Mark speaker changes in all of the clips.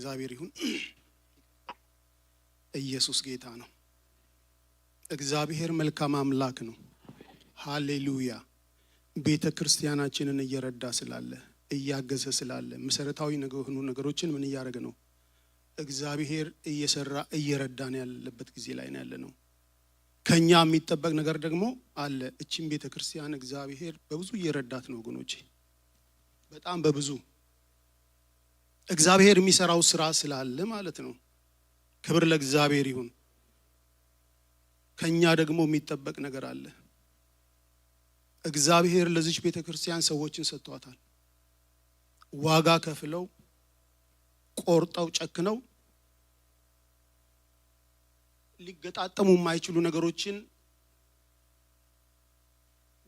Speaker 1: ለእግዚአብሔር ይሁን። ኢየሱስ ጌታ ነው። እግዚአብሔር መልካም አምላክ ነው። ሃሌሉያ። ቤተክርስቲያናችንን እየረዳ ስላለ እያገዘ ስላለ መሰረታዊ ነገሮችን ምን እያደረገ ነው? እግዚአብሔር እየሰራ እየረዳን ያለበት ጊዜ ላይ ነው ያለነው። ከኛ የሚጠበቅ ነገር ደግሞ አለ። እቺን ቤተክርስቲያን እግዚአብሔር በብዙ እየረዳት ነው ወገኖቼ፣ በጣም በብዙ እግዚአብሔር የሚሰራው ስራ ስላለ ማለት ነው። ክብር ለእግዚአብሔር ይሁን። ከኛ ደግሞ የሚጠበቅ ነገር አለ። እግዚአብሔር ለዚህ ቤተክርስቲያን ሰዎችን ሰጥቷታል። ዋጋ ከፍለው ቆርጠው ጨክነው ሊገጣጠሙ የማይችሉ ነገሮችን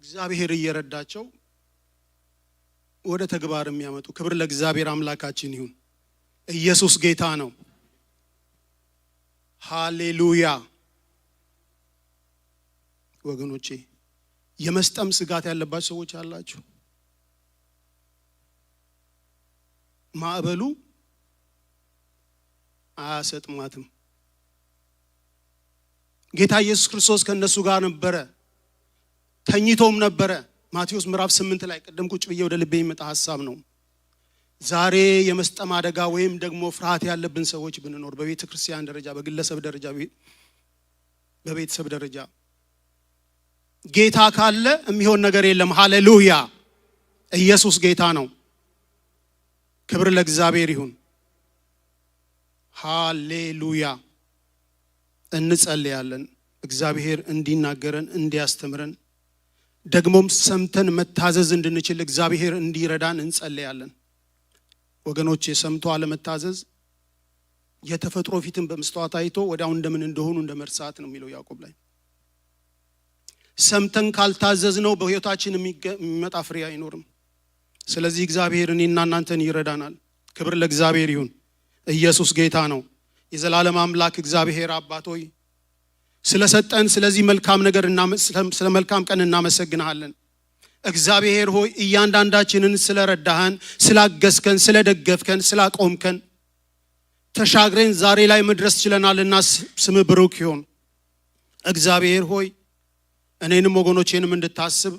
Speaker 1: እግዚአብሔር እየረዳቸው ወደ ተግባር የሚያመጡ። ክብር ለእግዚአብሔር አምላካችን ይሁን። ኢየሱስ ጌታ ነው። ሃሌሉያ። ወገኖቼ የመስጠም ስጋት ያለባችሁ ሰዎች አላችሁ። ማዕበሉ አያሰጥማትም። ጌታ ኢየሱስ ክርስቶስ ከነሱ ጋር ነበረ፣ ተኝቶም ነበረ። ማቴዎስ ምዕራፍ 8 ላይ ቀደም ቁጭ ብዬ ወደ ልቤ የሚመጣ ሐሳብ ነው። ዛሬ የመስጠም አደጋ ወይም ደግሞ ፍርሃት ያለብን ሰዎች ብንኖር በቤተ ክርስቲያን ደረጃ፣ በግለሰብ ደረጃ፣ በቤተሰብ ደረጃ ጌታ ካለ የሚሆን ነገር የለም። ሃሌሉያ። ኢየሱስ ጌታ ነው። ክብር ለእግዚአብሔር ይሁን። ሃሌሉያ። እንጸልያለን እግዚአብሔር እንዲናገረን እንዲያስተምረን ደግሞም ሰምተን መታዘዝ እንድንችል እግዚአብሔር እንዲረዳን እንጸልያለን። ወገኖቼ ሰምቶ አለመታዘዝ የተፈጥሮ ፊትን በመስተዋት አይቶ ወዲያው እንደምን እንደሆኑ እንደመርሳት ነው የሚለው ያዕቆብ ላይ። ሰምተን ካልታዘዝ ነው በህይወታችን የሚመጣ ፍሬ አይኖርም። ስለዚህ እግዚአብሔር እኔና እናንተን ይረዳናል። ክብር ለእግዚአብሔር ይሁን። ኢየሱስ ጌታ ነው። የዘላለም አምላክ እግዚአብሔር አባት ሆይ ስለሰጠን ስለዚህ መልካም ነገር ስለ መልካም ቀን እናመሰግናለን። እግዚአብሔር ሆይ እያንዳንዳችንን ስለረዳህን፣ ስላገዝከን፣ ስለደገፍከን፣ ስላቆምከን ተሻግረን ዛሬ ላይ መድረስ ችለናልና ስም ብሩክ ይሁን። እግዚአብሔር ሆይ እኔንም ወገኖቼንም እንድታስብ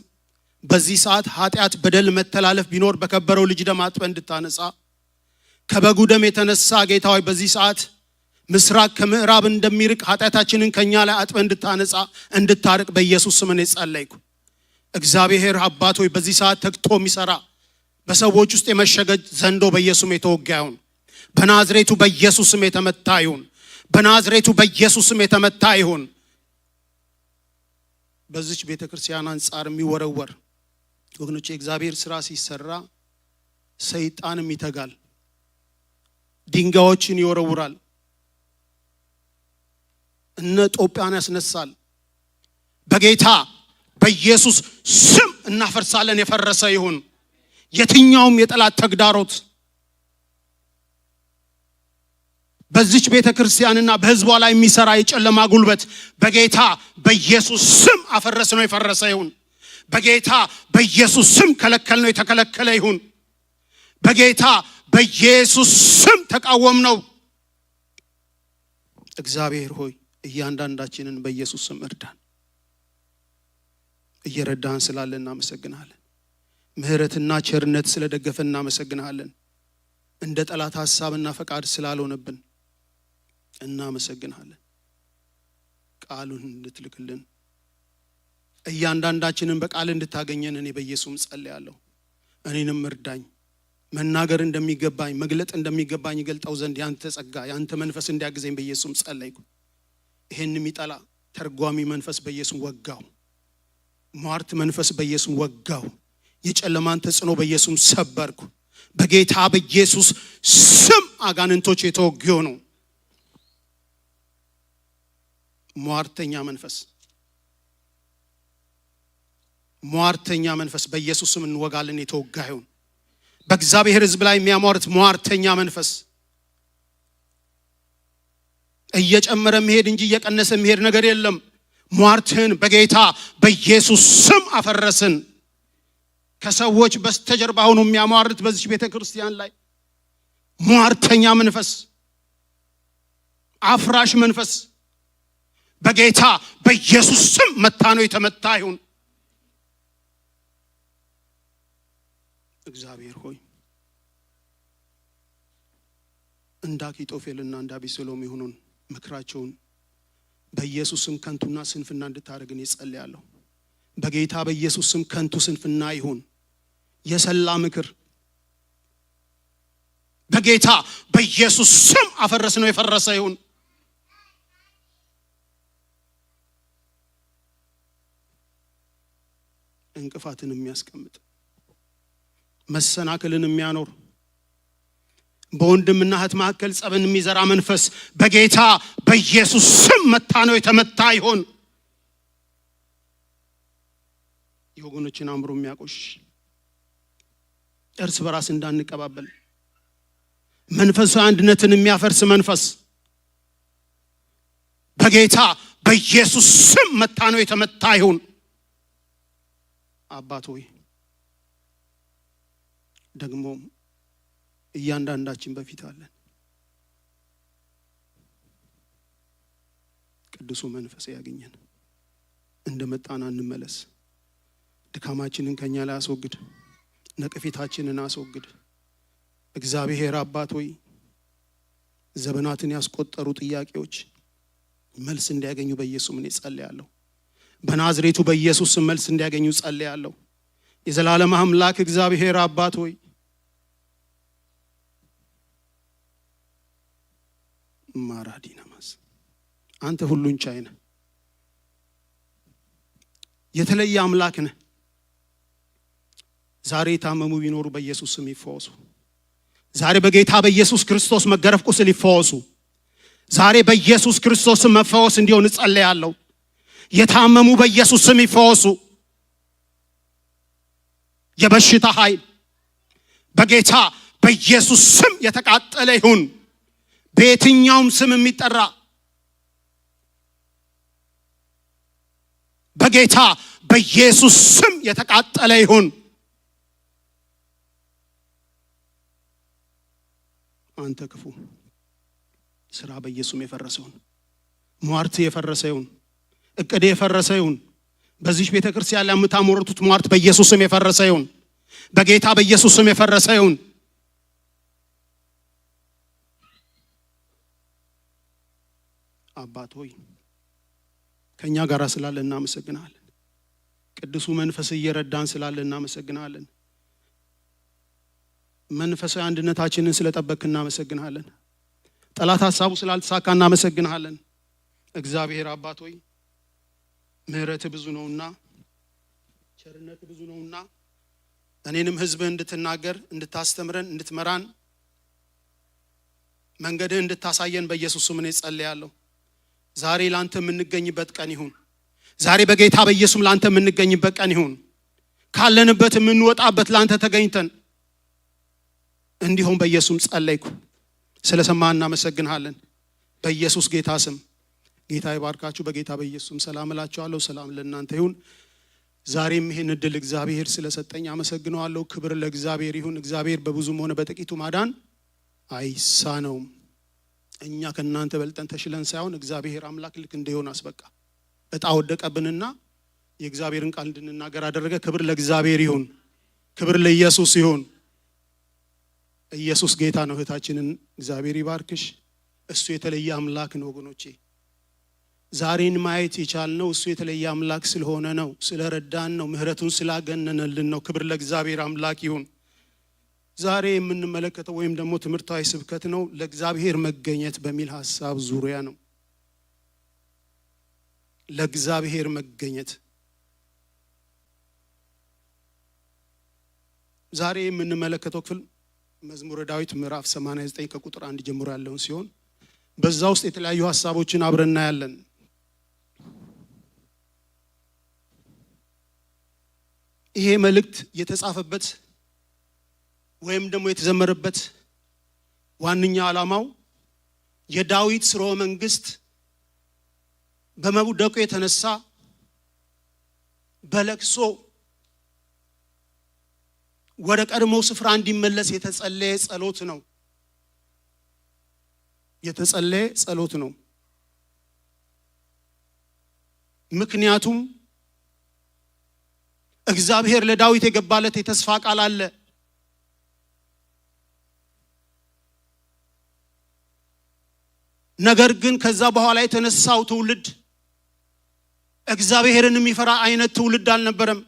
Speaker 1: በዚህ ሰዓት ኃጢአት፣ በደል፣ መተላለፍ ቢኖር በከበረው ልጅ ደም አጥበህ እንድታነጻ ከበጉ ደም የተነሳ ጌታ ሆይ በዚህ ሰዓት ምስራቅ ከምዕራብ እንደሚርቅ ኃጢአታችንን ከኛ ላይ አጥበህ እንድታነጻ እንድታርቅ በኢየሱስ ስም ነው ጸለይኩ። እግዚአብሔር አባት ሆይ በዚህ ሰዓት ተግቶ የሚሰራ በሰዎች ውስጥ የመሸገ ዘንዶ በኢየሱስ ስም የተወጋ ይሁን። በናዝሬቱ በኢየሱስ ስም የተመታ ይሁን። በናዝሬቱ በኢየሱስ ስም የተመታ ይሁን። በዚች ቤተክርስቲያን አንጻር የሚወረወር ወገኖቼ እግዚአብሔር ስራ ሲሰራ ሰይጣንም ይተጋል፣ ድንጋዮችን ይወረውራል፣ እነ ጦጳን ያስነሳል። በጌታ በኢየሱስ ስም እናፈርሳለን። የፈረሰ ይሁን የትኛውም የጠላት ተግዳሮት በዚች ቤተክርስቲያንና በህዝቧ ላይ የሚሰራ የጨለማ ጉልበት በጌታ በኢየሱስ ስም አፈረስ ነው። የፈረሰ ይሁን በጌታ በኢየሱስ ስም። ከለከል ነው የተከለከለ ይሁን በጌታ በኢየሱስ ስም። ተቃወም ነው። እግዚአብሔር ሆይ እያንዳንዳችንን በኢየሱስ ስም እርዳን። እየረዳን ስላለ እናመሰግናለን። ምህረትና ቸርነት ስለደገፈን እናመሰግናለን። እንደ ጠላት ሐሳብና ፈቃድ ስላልሆነብን እናመሰግናለን። ቃሉን እንድትልክልን እያንዳንዳችንን በቃል እንድታገኘን እኔ በኢየሱስም ጸልያለሁ። እኔንም እርዳኝ። መናገር እንደሚገባኝ መግለጥ እንደሚገባኝ ይገልጣው ዘንድ ያንተ ጸጋ ያንተ መንፈስ እንዲያግዘኝ በኢየሱስም ጸለይኩ። ይሄን የሚጠላ ተርጓሚ መንፈስ በኢየሱስ ወጋው። ሟርት መንፈስ በኢየሱስ ወጋው። የጨለማን ተጽዕኖ በኢየሱስ ሰበርኩ። በጌታ በኢየሱስ ስም አጋንንቶች የተወጉ ነው። ሟርተኛ መንፈስ በኢየሱስ ስም እንወጋለን። የተወጋ ይሁን። በእግዚአብሔር ሕዝብ ላይ የሚያሟርት ሟርተኛ መንፈስ እየጨመረ መሄድ እንጂ እየቀነሰ መሄድ ነገር የለም። ሟርትን በጌታ በኢየሱስ ስም አፈረስን። ከሰዎች በስተጀርባ ሆኖ የሚያሟርት በዚህ ቤተክርስቲያን ላይ ሟርተኛ መንፈስ፣ አፍራሽ መንፈስ በጌታ በኢየሱስ ስም መታኖ የተመታ ይሁን። እግዚአብሔር ሆይ እንደ አኪጦፌልና እንደ አቤሴሎም ይሁኑን ምክራቸውን በኢየሱስ ስም ከንቱና ስንፍና እንድታደርግን ይጸልያለሁ። በጌታ በኢየሱስ ስም ከንቱ ስንፍና ይሁን። የሰላ ምክር በጌታ በኢየሱስ ስም አፈረስ ነው የፈረሰ ይሁን። እንቅፋትን የሚያስቀምጥ መሰናክልን የሚያኖር በወንድምና እህት መካከል ጸብን የሚዘራ መንፈስ በጌታ በኢየሱስ ስም መታነው የተመታ ይሁን። የወገኖችን አእምሮ የሚያቆሽ እርስ በራስ እንዳንቀባበል መንፈሳዊ አንድነትን የሚያፈርስ መንፈስ በጌታ በኢየሱስ ስም መታነው የተመታ ይሁን። አባት ሆይ ደግሞ እያንዳንዳችን በፊት አለን። ቅዱሱ መንፈስ ያገኘን። እንደመጣና እንመለስ። ድካማችንን ከኛ ላይ አስወግድ። ነቀፌታችንን አስወግድ። እግዚአብሔር አባት ሆይ ዘመናትን ያስቆጠሩ ጥያቄዎች መልስ እንዲያገኙ በኢየሱስ ስም ጸልያለሁ። በናዝሬቱ በኢየሱስ ስም መልስ እንዲያገኙ ጸልያለሁ። የዘላለም አምላክ እግዚአብሔር አባት ሆይ ማራዲናማስ አንተ ሁሉን ቻይ ነህ። የተለየ አምላክ ነህ። ዛሬ የታመሙ ቢኖሩ በኢየሱስ ስም ይፈወሱ። ዛሬ በጌታ በኢየሱስ ክርስቶስ መገረፍ ቁስል ይፈወሱ። ዛሬ በኢየሱስ ክርስቶስ መፈወስ እንዲሆን ጸልያለሁ። የታመሙ በኢየሱስ ስም ይፈወሱ። የበሽታ ኃይል በጌታ በኢየሱስ ስም የተቃጠለ ይሁን። በየትኛውም ስም የሚጠራ በጌታ በኢየሱስ ስም የተቃጠለ ይሁን። አንተ ክፉ ስራ በኢየሱስ የፈረሰውን ሟርት የፈረሰ ይሁን። እቅድ የፈረሰ ይሁን። በዚህ ቤተክርስቲያን ላይ የምታሞርቱት ሟርት በኢየሱስ ስም የፈረሰ ይሁን። በጌታ በኢየሱስ ስም የፈረሰ ይሁን። አባት ሆይ ከኛ ጋር ስላለ እናመሰግናለን። ቅዱሱ መንፈስ እየረዳን ስላለ እናመሰግናለን። መንፈሳዊ አንድነታችንን ስለጠበቅ እናመሰግናለን። ጠላት ሐሳቡ ስላልተሳካ እናመሰግናለን። እግዚአብሔር አባት ሆይ ምህረት ብዙ ነውና ቸርነት ብዙ ነውና እኔንም ህዝብህ እንድትናገር እንድታስተምረን እንድትመራን መንገድህ እንድታሳየን በኢየሱስ ስም ጸልያለሁ። ዛሬ ላንተ የምንገኝበት ቀን ይሁን። ዛሬ በጌታ በኢየሱስ ላንተ የምንገኝበት ቀን ይሁን። ካለንበት የምንወጣበት ላንተ ተገኝተን እንዲሁም በኢየሱስ ጸለይኩ። ስለሰማን እናመሰግናለን። በኢየሱስ ጌታ ስም ጌታ ይባርካችሁ። በጌታ በኢየሱስ ሰላም እላችኋለሁ። ሰላም ለእናንተ ይሁን። ዛሬም ይህን እድል እግዚአብሔር ስለሰጠኝ አመሰግነዋለሁ። ክብር ለእግዚአብሔር ይሁን። እግዚአብሔር በብዙም ሆነ በጥቂቱ ማዳን አይሳነውም። እኛ ከእናንተ በልጠን ተሽለን ሳይሆን እግዚአብሔር አምላክ ልክ እንደ ዮናስ በቃ እጣ ወደቀብንና የእግዚአብሔርን ቃል እንድንናገር አደረገ። ክብር ለእግዚአብሔር ይሁን። ክብር ለኢየሱስ ይሁን። ኢየሱስ ጌታ ነው። እህታችንን እግዚአብሔር ይባርክሽ። እሱ የተለየ አምላክ ነው ወገኖቼ። ዛሬን ማየት የቻልነው እሱ የተለየ አምላክ ስለሆነ ነው፣ ስለረዳን ነው፣ ምህረቱን ስላገነነልን ነው። ክብር ለእግዚአብሔር አምላክ ይሁን። ዛሬ የምንመለከተው ወይም ደግሞ ትምህርታዊ ስብከት ነው ለእግዚአብሔር መገኘት በሚል ሐሳብ ዙሪያ ነው። ለእግዚአብሔር መገኘት ዛሬ የምንመለከተው ክፍል መዝሙረ ዳዊት ምዕራፍ 89 ከቁጥር 1 ጀምሮ ያለውን ሲሆን በዛ ውስጥ የተለያዩ ሐሳቦችን አብረን እናያለን። ይሄ መልእክት የተጻፈበት ወይም ደግሞ የተዘመረበት ዋንኛ ዓላማው የዳዊት ስርወ መንግስት በመውደቁ የተነሳ በለቅሶ ወደ ቀድሞ ስፍራ እንዲመለስ የተጸለየ ጸሎት ነው። የተጸለየ ጸሎት ነው። ምክንያቱም እግዚአብሔር ለዳዊት የገባለት የተስፋ ቃል አለ። ነገር ግን ከዛ በኋላ የተነሳው ትውልድ እግዚአብሔርን የሚፈራ አይነት ትውልድ አልነበረም።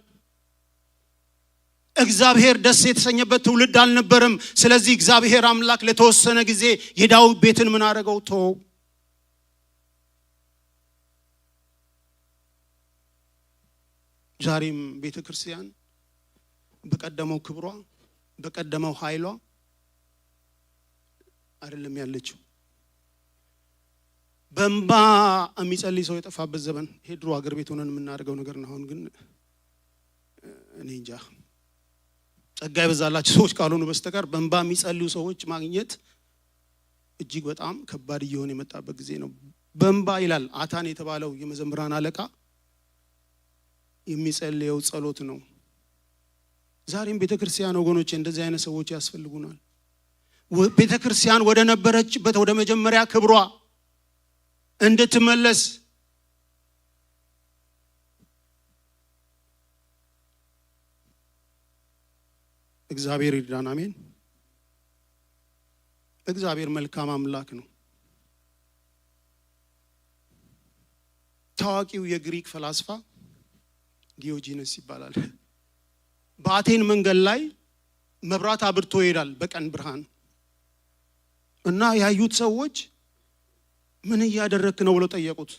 Speaker 1: እግዚአብሔር ደስ የተሰኘበት ትውልድ አልነበረም። ስለዚህ እግዚአብሔር አምላክ ለተወሰነ ጊዜ የዳዊት ቤትን ምን አደረገው? ተወው። ዛሬም ቤተክርስቲያን በቀደመው ክብሯ በቀደመው ኃይሏ አይደለም ያለችው። በእንባ የሚጸልይ ሰው የጠፋበት ዘመን ይሄ ድሮ አገር ቤት ሆነን የምናደርገው ነገር ነው። አሁን ግን እኔ እንጃ ጸጋ ይበዛላችሁ ሰዎች ካልሆኑ በስተቀር በእንባ የሚጸልዩ ሰዎች ማግኘት እጅግ በጣም ከባድ እየሆነ የመጣበት ጊዜ ነው። በእንባ ይላል አታን የተባለው የመዘምራን አለቃ የሚጸልየው ጸሎት ነው። ዛሬም ቤተክርስቲያን ወገኖቼ እንደዚህ አይነት ሰዎች ያስፈልጉናል። ቤተክርስቲያን ወደ ነበረችበት ወደ መጀመሪያ ክብሯ እንድትመለስ እግዚአብሔር ይርዳን። አሜን። እግዚአብሔር መልካም አምላክ ነው። ታዋቂው የግሪክ ፈላስፋ ዲዮጂነስ ይባላል። በአቴን መንገድ ላይ መብራት አብርቶ ይሄዳል በቀን ብርሃን እና ያዩት ሰዎች ምን እያደረክ ነው ብለው ጠየቁት።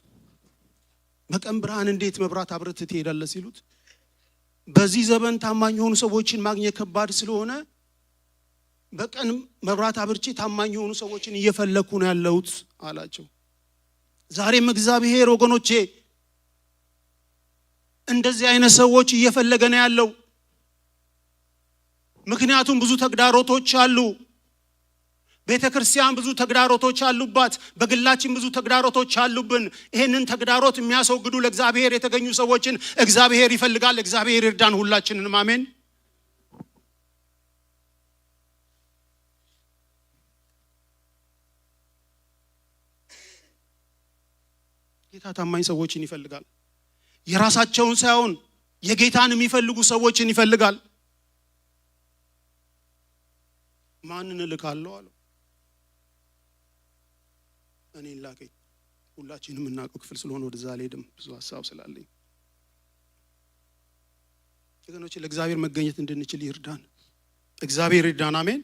Speaker 1: በቀን ብርሃን እንዴት መብራት አብርተህ ትሄዳለህ ሲሉት በዚህ ዘመን ታማኝ የሆኑ ሰዎችን ማግኘት ከባድ ስለሆነ በቀን መብራት አብርቼ ታማኝ የሆኑ ሰዎችን እየፈለኩ ነው ያለሁት አላቸው። ዛሬም እግዚአብሔር ወገኖቼ እንደዚህ አይነት ሰዎች እየፈለገ ነው ያለው። ምክንያቱም ብዙ ተግዳሮቶች አሉ። ቤተክርስቲያን ብዙ ተግዳሮቶች አሉባት። በግላችን ብዙ ተግዳሮቶች አሉብን። ይሄንን ተግዳሮት የሚያስወግዱ ለእግዚአብሔር የተገኙ ሰዎችን እግዚአብሔር ይፈልጋል። እግዚአብሔር ይርዳን ሁላችንንም። አሜን። ጌታ ታማኝ ሰዎችን ይፈልጋል። የራሳቸውን ሳይሆን የጌታን የሚፈልጉ ሰዎችን ይፈልጋል። ማንን እልካለሁ አለው። እኔን ላከኝ። ሁላችንም እናውቀው ክፍል ስለሆነ ወደዛ አልሄድም፣ ብዙ ሐሳብ ስላለኝ። ወገኖቼ ለእግዚአብሔር መገኘት እንድንችል ይርዳን። እግዚአብሔር ይርዳን። አሜን።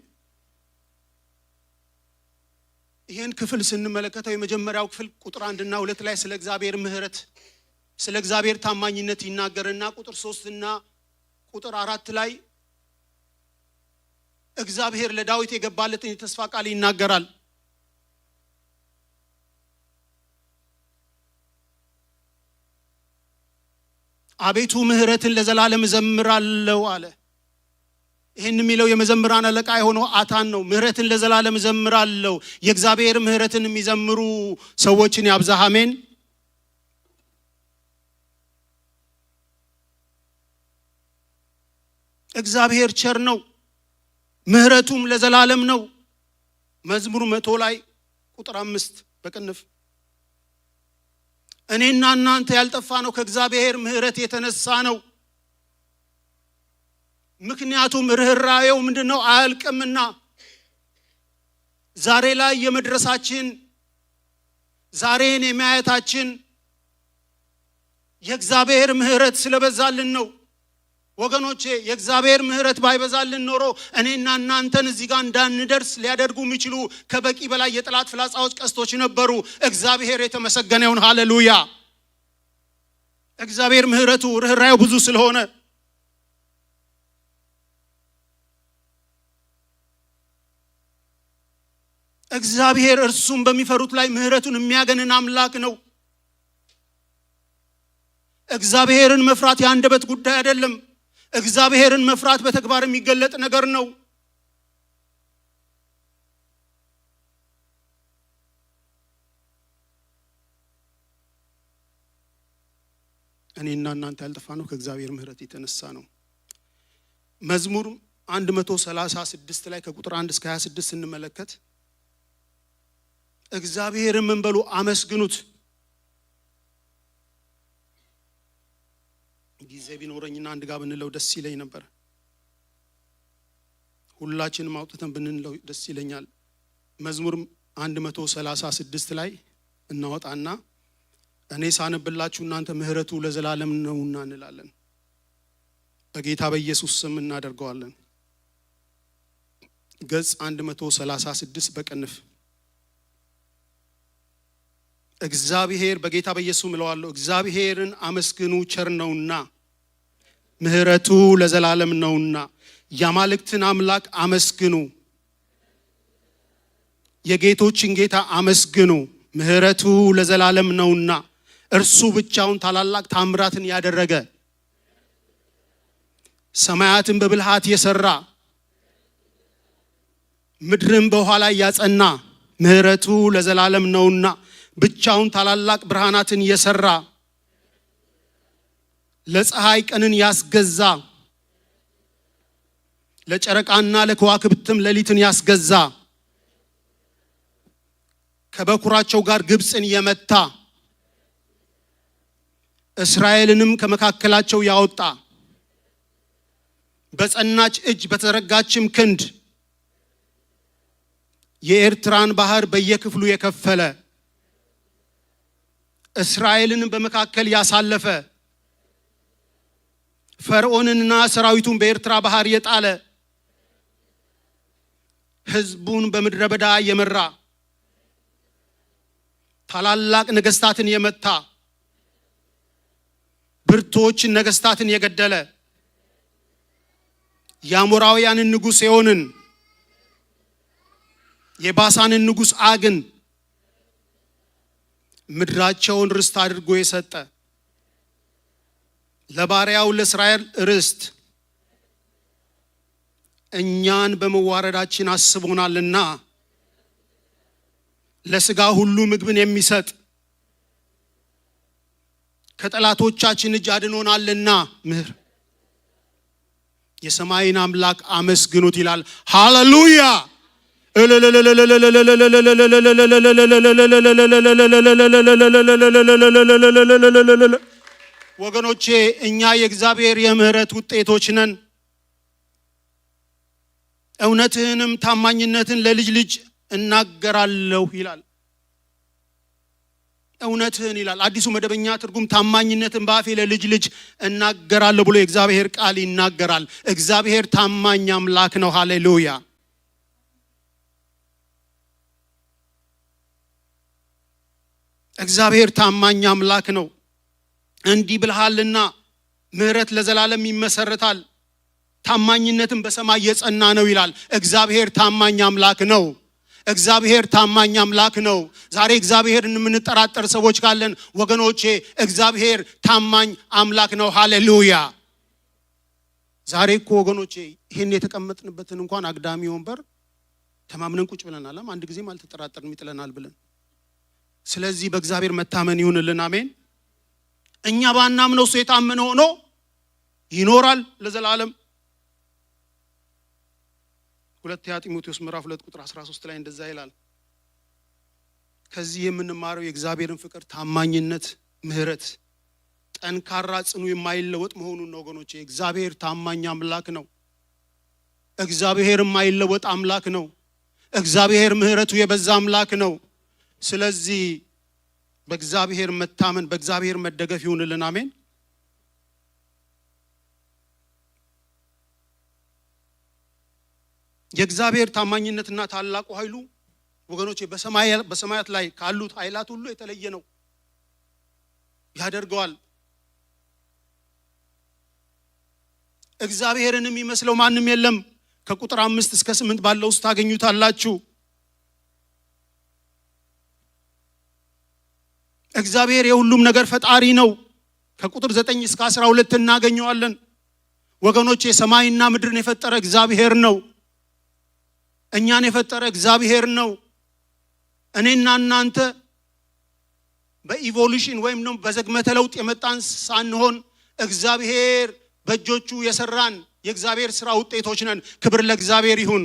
Speaker 1: ይሄን ክፍል ስንመለከተው የመጀመሪያው ክፍል ቁጥር 1 እና 2 ላይ ስለ እግዚአብሔር ምህረት ስለ እግዚአብሔር ታማኝነት ይናገርና ቁጥር 3 እና ቁጥር 4 ላይ እግዚአብሔር ለዳዊት የገባለትን የተስፋ ቃል ይናገራል። አቤቱ ምህረትን ለዘላለም እዘምራለሁ አለ። ይሄን የሚለው የመዘምራን አለቃ የሆነው አታን ነው። ምህረትን ለዘላለም እዘምራለሁ። የእግዚአብሔር ምህረትን የሚዘምሩ ሰዎችን ያብዛ። አሜን። እግዚአብሔር ቸር ነው፣ ምህረቱም ለዘላለም ነው። መዝሙር 100 ላይ ቁጥር 5 በቅንፍ እኔና እናንተ ያልጠፋ ነው ከእግዚአብሔር ምህረት የተነሳ ነው። ምክንያቱም ርህራሄው ምንድነው? አያልቅምና። ዛሬ ላይ የመድረሳችን ዛሬን የማየታችን የእግዚአብሔር ምህረት ስለበዛልን ነው። ወገኖቼ የእግዚአብሔር ምህረት ባይበዛልን ኖሮ እኔና እናንተን እዚህ ጋር እንዳንደርስ ሊያደርጉ የሚችሉ ከበቂ በላይ የጠላት ፍላጻዎች፣ ቀስቶች ነበሩ። እግዚአብሔር የተመሰገነ ይሁን። ሃሌሉያ። እግዚአብሔር ምህረቱ ርህራሄው ብዙ ስለሆነ እግዚአብሔር እርሱም በሚፈሩት ላይ ምህረቱን የሚያገንን አምላክ ነው። እግዚአብሔርን መፍራት የአንደበት ጉዳይ አይደለም። እግዚአብሔርን መፍራት በተግባር የሚገለጥ ነገር ነው። እኔና እናንተ ያልጠፋነው ከእግዚአብሔር ምህረት የተነሳ ነው። መዝሙር 136 ላይ ከቁጥር 1 እስከ 26 ስንመለከት እግዚአብሔርን ምን በሉ አመስግኑት። ጊዜ ቢኖረኝና አንድ ጋር ብንለው ደስ ይለኝ ነበር። ሁላችንም አውጥተን ብንለው ደስ ይለኛል። መዝሙር 136 ላይ እናወጣና እኔ ሳነብላችሁ እናንተ ምህረቱ ለዘላለም ነውና እንላለን። በጌታ በኢየሱስ ስም እናደርገዋለን። ገጽ 136 በቅንፍ እግዚአብሔር በጌታ በኢየሱስ ምለዋለሁ። እግዚአብሔርን አመስግኑ ቸር ነውና ምህረቱ ለዘላለም ነውና። የአማልክትን አምላክ አመስግኑ፣ የጌቶችን ጌታ አመስግኑ፣ ምህረቱ ለዘላለም ነውና። እርሱ ብቻውን ታላላቅ ታምራትን ያደረገ ሰማያትን በብልሃት የሰራ ምድርን በውኃ ላይ ያጸና ምህረቱ ለዘላለም ነውና። ብቻውን ታላላቅ ብርሃናትን የሰራ ለፀሐይ ቀንን ያስገዛ ለጨረቃና ለከዋክብትም ሌሊትን ያስገዛ ከበኩራቸው ጋር ግብፅን የመታ እስራኤልንም ከመካከላቸው ያወጣ በጸናች እጅ በተዘረጋችም ክንድ የኤርትራን ባህር በየክፍሉ የከፈለ እስራኤልን በመካከል ያሳለፈ ፈርዖንንና ሰራዊቱን በኤርትራ ባህር የጣለ ሕዝቡን በምድረ በዳ የመራ ታላላቅ ነገስታትን የመታ ብርቶችን ነገስታትን የገደለ የአሞራውያንን ንጉሥ ሴዎንን የባሳንን ንጉሥ ዐግን ምድራቸውን ርስት አድርጎ የሰጠ ለባሪያው ለእስራኤል ርስት እኛን በመዋረዳችን አስቦናልና ለሥጋ ሁሉ ምግብን የሚሰጥ ከጠላቶቻችን እጅ አድኖናልና የሰማይን አምላክ አመስግኑት ይላል። ሃሌሉያ! ወገኖቼ እኛ የእግዚአብሔር የምህረት ውጤቶች ነን። እውነትህንም ታማኝነትን ለልጅ ልጅ እናገራለሁ ይላል። እውነትህን ይላል አዲሱ መደበኛ ትርጉም። ታማኝነትን በአፌ ለልጅ ልጅ እናገራለሁ ብሎ የእግዚአብሔር ቃል ይናገራል። እግዚአብሔር ታማኝ አምላክ ነው። ሃሌሉያ! እግዚአብሔር ታማኝ አምላክ ነው። እንዲህ ብልሃልና ምህረት ለዘላለም ይመሰረታል፣ ታማኝነትን በሰማይ የጸና ነው ይላል። እግዚአብሔር ታማኝ አምላክ ነው። እግዚአብሔር ታማኝ አምላክ ነው። ዛሬ እግዚአብሔርን የምንጠራጠር ሰዎች ካለን ወገኖቼ እግዚአብሔር ታማኝ አምላክ ነው። ሃሌሉያ! ዛሬ እኮ ወገኖቼ ይህን የተቀመጥንበትን እንኳን አግዳሚ ወንበር ተማምነን ቁጭ ብለናል። አንድ ጊዜም አልተጠራጠርንም ይጥለናል ብለን። ስለዚህ በእግዚአብሔር መታመን ይሁንልን። አሜን። እኛ ባናምነው እሱ የታመነ ሆኖ ይኖራል ለዘላለም። ሁለተኛ ጢሞቴዎስ ምዕራፍ 2 ቁጥር 13 ላይ እንደዛ ይላል። ከዚህ የምንማረው የእግዚአብሔርን ፍቅር፣ ታማኝነት፣ ምህረት ጠንካራ ጽኑ የማይለወጥ መሆኑን ነው ወገኖቼ። እግዚአብሔር ታማኝ አምላክ ነው። እግዚአብሔር የማይለወጥ አምላክ ነው። እግዚአብሔር ምህረቱ የበዛ አምላክ ነው። ስለዚህ በእግዚአብሔር መታመን በእግዚአብሔር መደገፍ ይሁንልን። አሜን። የእግዚአብሔር ታማኝነትና ታላቁ ኃይሉ ወገኖቼ በሰማያት ላይ ካሉት ኃይላት ሁሉ የተለየ ነው ያደርገዋል። እግዚአብሔርን የሚመስለው ማንም የለም። ከቁጥር 5 እስከ 8 ባለው ውስጥ ታገኙታላችሁ። እግዚአብሔር የሁሉም ነገር ፈጣሪ ነው። ከቁጥር 9 እስከ 12 እናገኘዋለን። ወገኖቼ ሰማይና ምድርን የፈጠረ እግዚአብሔር ነው። እኛን የፈጠረ እግዚአብሔር ነው። እኔና እናንተ በኢቮሉሽን ወይም ነው በዘግመተ ለውጥ የመጣን ሳንሆን እግዚአብሔር በእጆቹ የሰራን የእግዚአብሔር ሥራ ውጤቶች ነን። ክብር ለእግዚአብሔር ይሁን።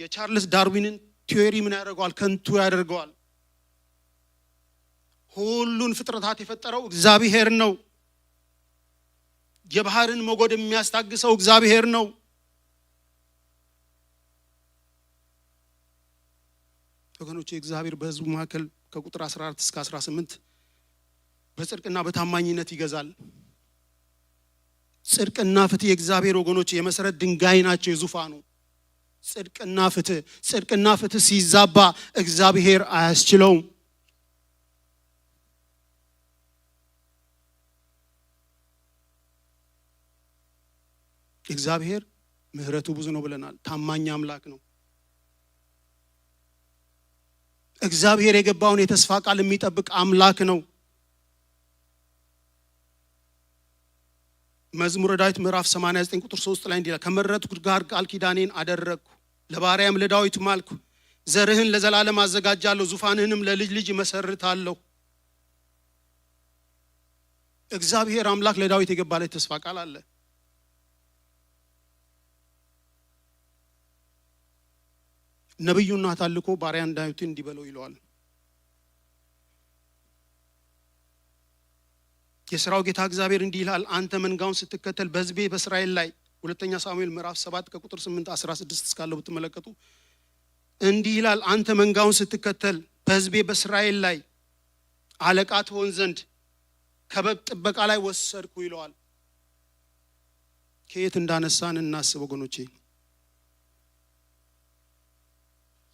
Speaker 1: የቻርልስ ዳርዊንን ቲዮሪ ምን ያደርገዋል? ከንቱ ያደርገዋል። ሁሉን ፍጥረታት የፈጠረው እግዚአብሔር ነው። የባህርን ሞገድ የሚያስታግሰው እግዚአብሔር ነው። ወገኖቼ እግዚአብሔር በሕዝቡ መካከል ከቁጥር 14 እስከ 18 በጽድቅና በታማኝነት ይገዛል። ጽድቅና ፍትህ የእግዚአብሔር ወገኖች የመሰረት ድንጋይ ናቸው የዙፋኑ። ጽድቅና ፍትህ ሲዛባ እግዚአብሔር አያስችለውም። እግዚአብሔር ምሕረቱ ብዙ ነው ብለናል። ታማኝ አምላክ ነው። እግዚአብሔር የገባውን የተስፋ ቃል የሚጠብቅ አምላክ ነው። መዝሙረ ዳዊት ምዕራፍ 89 ቁጥር 3 ላይ እንዲህ ይላል፣ ከመረጥኩት ጋር ቃል ኪዳኔን አደረግኩ፣ ለባሪያም ለዳዊት ማልኩ። ዘርህን ለዘላለም አዘጋጃለሁ፣ ዙፋንህንም ለልጅ ልጅ መሰርታለሁ። እግዚአብሔር አምላክ ለዳዊት የገባለት ተስፋ ቃል አለ። ነብዩና ታልኮ ባሪያን ዳዊት እንዲበለው ይለዋል። የሥራው ጌታ እግዚአብሔር እንዲህ ይላል፣ አንተ መንጋውን ስትከተል በሕዝቤ በእስራኤል ላይ ሁለተኛ ሳሙኤል ምዕራፍ 7 ከቁጥር 8 16 እስካለው ብትመለከቱ እንዲህ ይላል፣ አንተ መንጋውን ስትከተል በሕዝቤ በእስራኤል ላይ አለቃ ትሆን ዘንድ ከበግ ጥበቃ ላይ ወሰድኩ ይለዋል። ከየት እንዳነሳን እናስብ ወገኖቼ።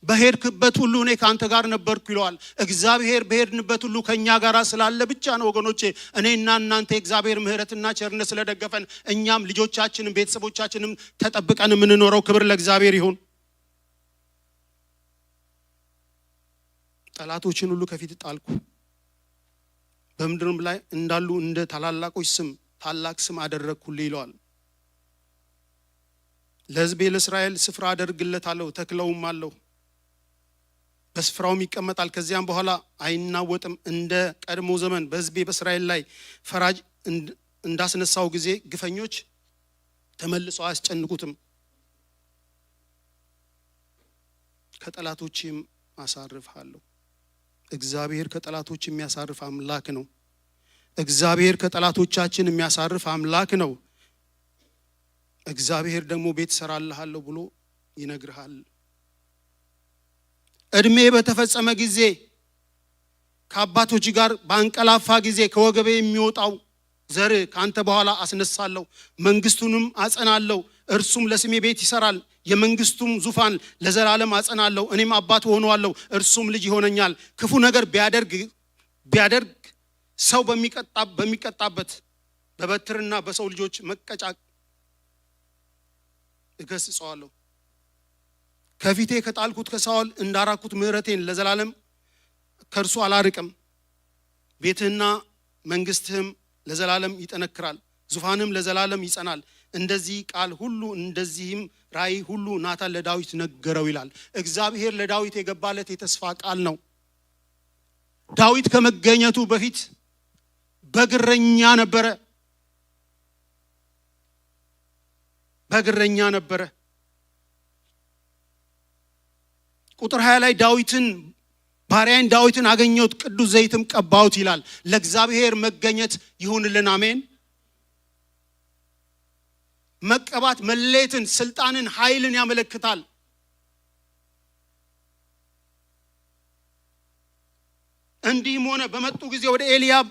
Speaker 1: በሄድክበት ሁሉ እኔ ካንተ ጋር ነበርኩ ይለዋል። እግዚአብሔር በሄድንበት ሁሉ ከኛ ጋር ስላለ ብቻ ነው ወገኖቼ እኔና እናንተ የእግዚአብሔር ምሕረትና ቸርነት ስለደገፈን እኛም ልጆቻችንም ቤተሰቦቻችንም ተጠብቀን የምንኖረው። ክብር ለእግዚአብሔር ይሁን። ጠላቶችን ሁሉ ከፊት ጣልኩ፣ በምድርም ላይ እንዳሉ እንደ ታላላቆች ስም ታላቅ ስም አደረግኩልህ ይለዋል። ለሕዝቤ ለእስራኤል ስፍራ አደርግለታለሁ፣ ተክለውም አለሁ፣ በስፍራውም ይቀመጣል። ከዚያም በኋላ አይናወጥም። እንደ ቀድሞ ዘመን በሕዝቤ በእስራኤል ላይ ፈራጅ እንዳስነሳው ጊዜ ግፈኞች ተመልሰው አያስጨንቁትም፣ ከጠላቶችም አሳርፍሃለሁ። እግዚአብሔር ከጠላቶች የሚያሳርፍ አምላክ ነው። እግዚአብሔር ከጠላቶቻችን የሚያሳርፍ አምላክ ነው። እግዚአብሔር ደግሞ ቤት እሰራልሃለሁ ብሎ ይነግርሃል። እድሜ በተፈጸመ ጊዜ ከአባቶች ጋር ባንቀላፋ ጊዜ ከወገቤ የሚወጣው ዘር ካንተ በኋላ አስነሳለሁ፣ መንግስቱንም አጸናለሁ። እርሱም ለስሜ ቤት ይሰራል፣ የመንግስቱም ዙፋን ለዘላለም አጸናለሁ። እኔም አባት ሆነዋለሁ፣ እርሱም ልጅ ይሆነኛል። ክፉ ነገር ቢያደርግ ሰው በሚቀጣበት በበትርና በሰው ልጆች መቀጫ እገስጸዋለሁ። ከፊቴ ከጣልኩት ከሳኦል እንዳራኩት ምሕረቴን ለዘላለም ከእርሱ አላርቅም። ቤትህና መንግስትህም ለዘላለም ይጠነክራል፣ ዙፋንም ለዘላለም ይጸናል። እንደዚህ ቃል ሁሉ እንደዚህም ራእይ ሁሉ ናታን ለዳዊት ነገረው ይላል። እግዚአብሔር ለዳዊት የገባለት የተስፋ ቃል ነው። ዳዊት ከመገኘቱ በፊት በግረኛ ነበረ። ቁጥር 20 ላይ ባሪያን ዳዊትን አገኘሁት፣ ቅዱስ ዘይትም ቀባሁት ይላል። ለእግዚአብሔር መገኘት ይሁንልን፣ አሜን። መቀባት መለየትን፣ ስልጣንን፣ ኃይልን ያመለክታል። እንዲህም ሆነ በመጡ ጊዜ ወደ ኤልያብ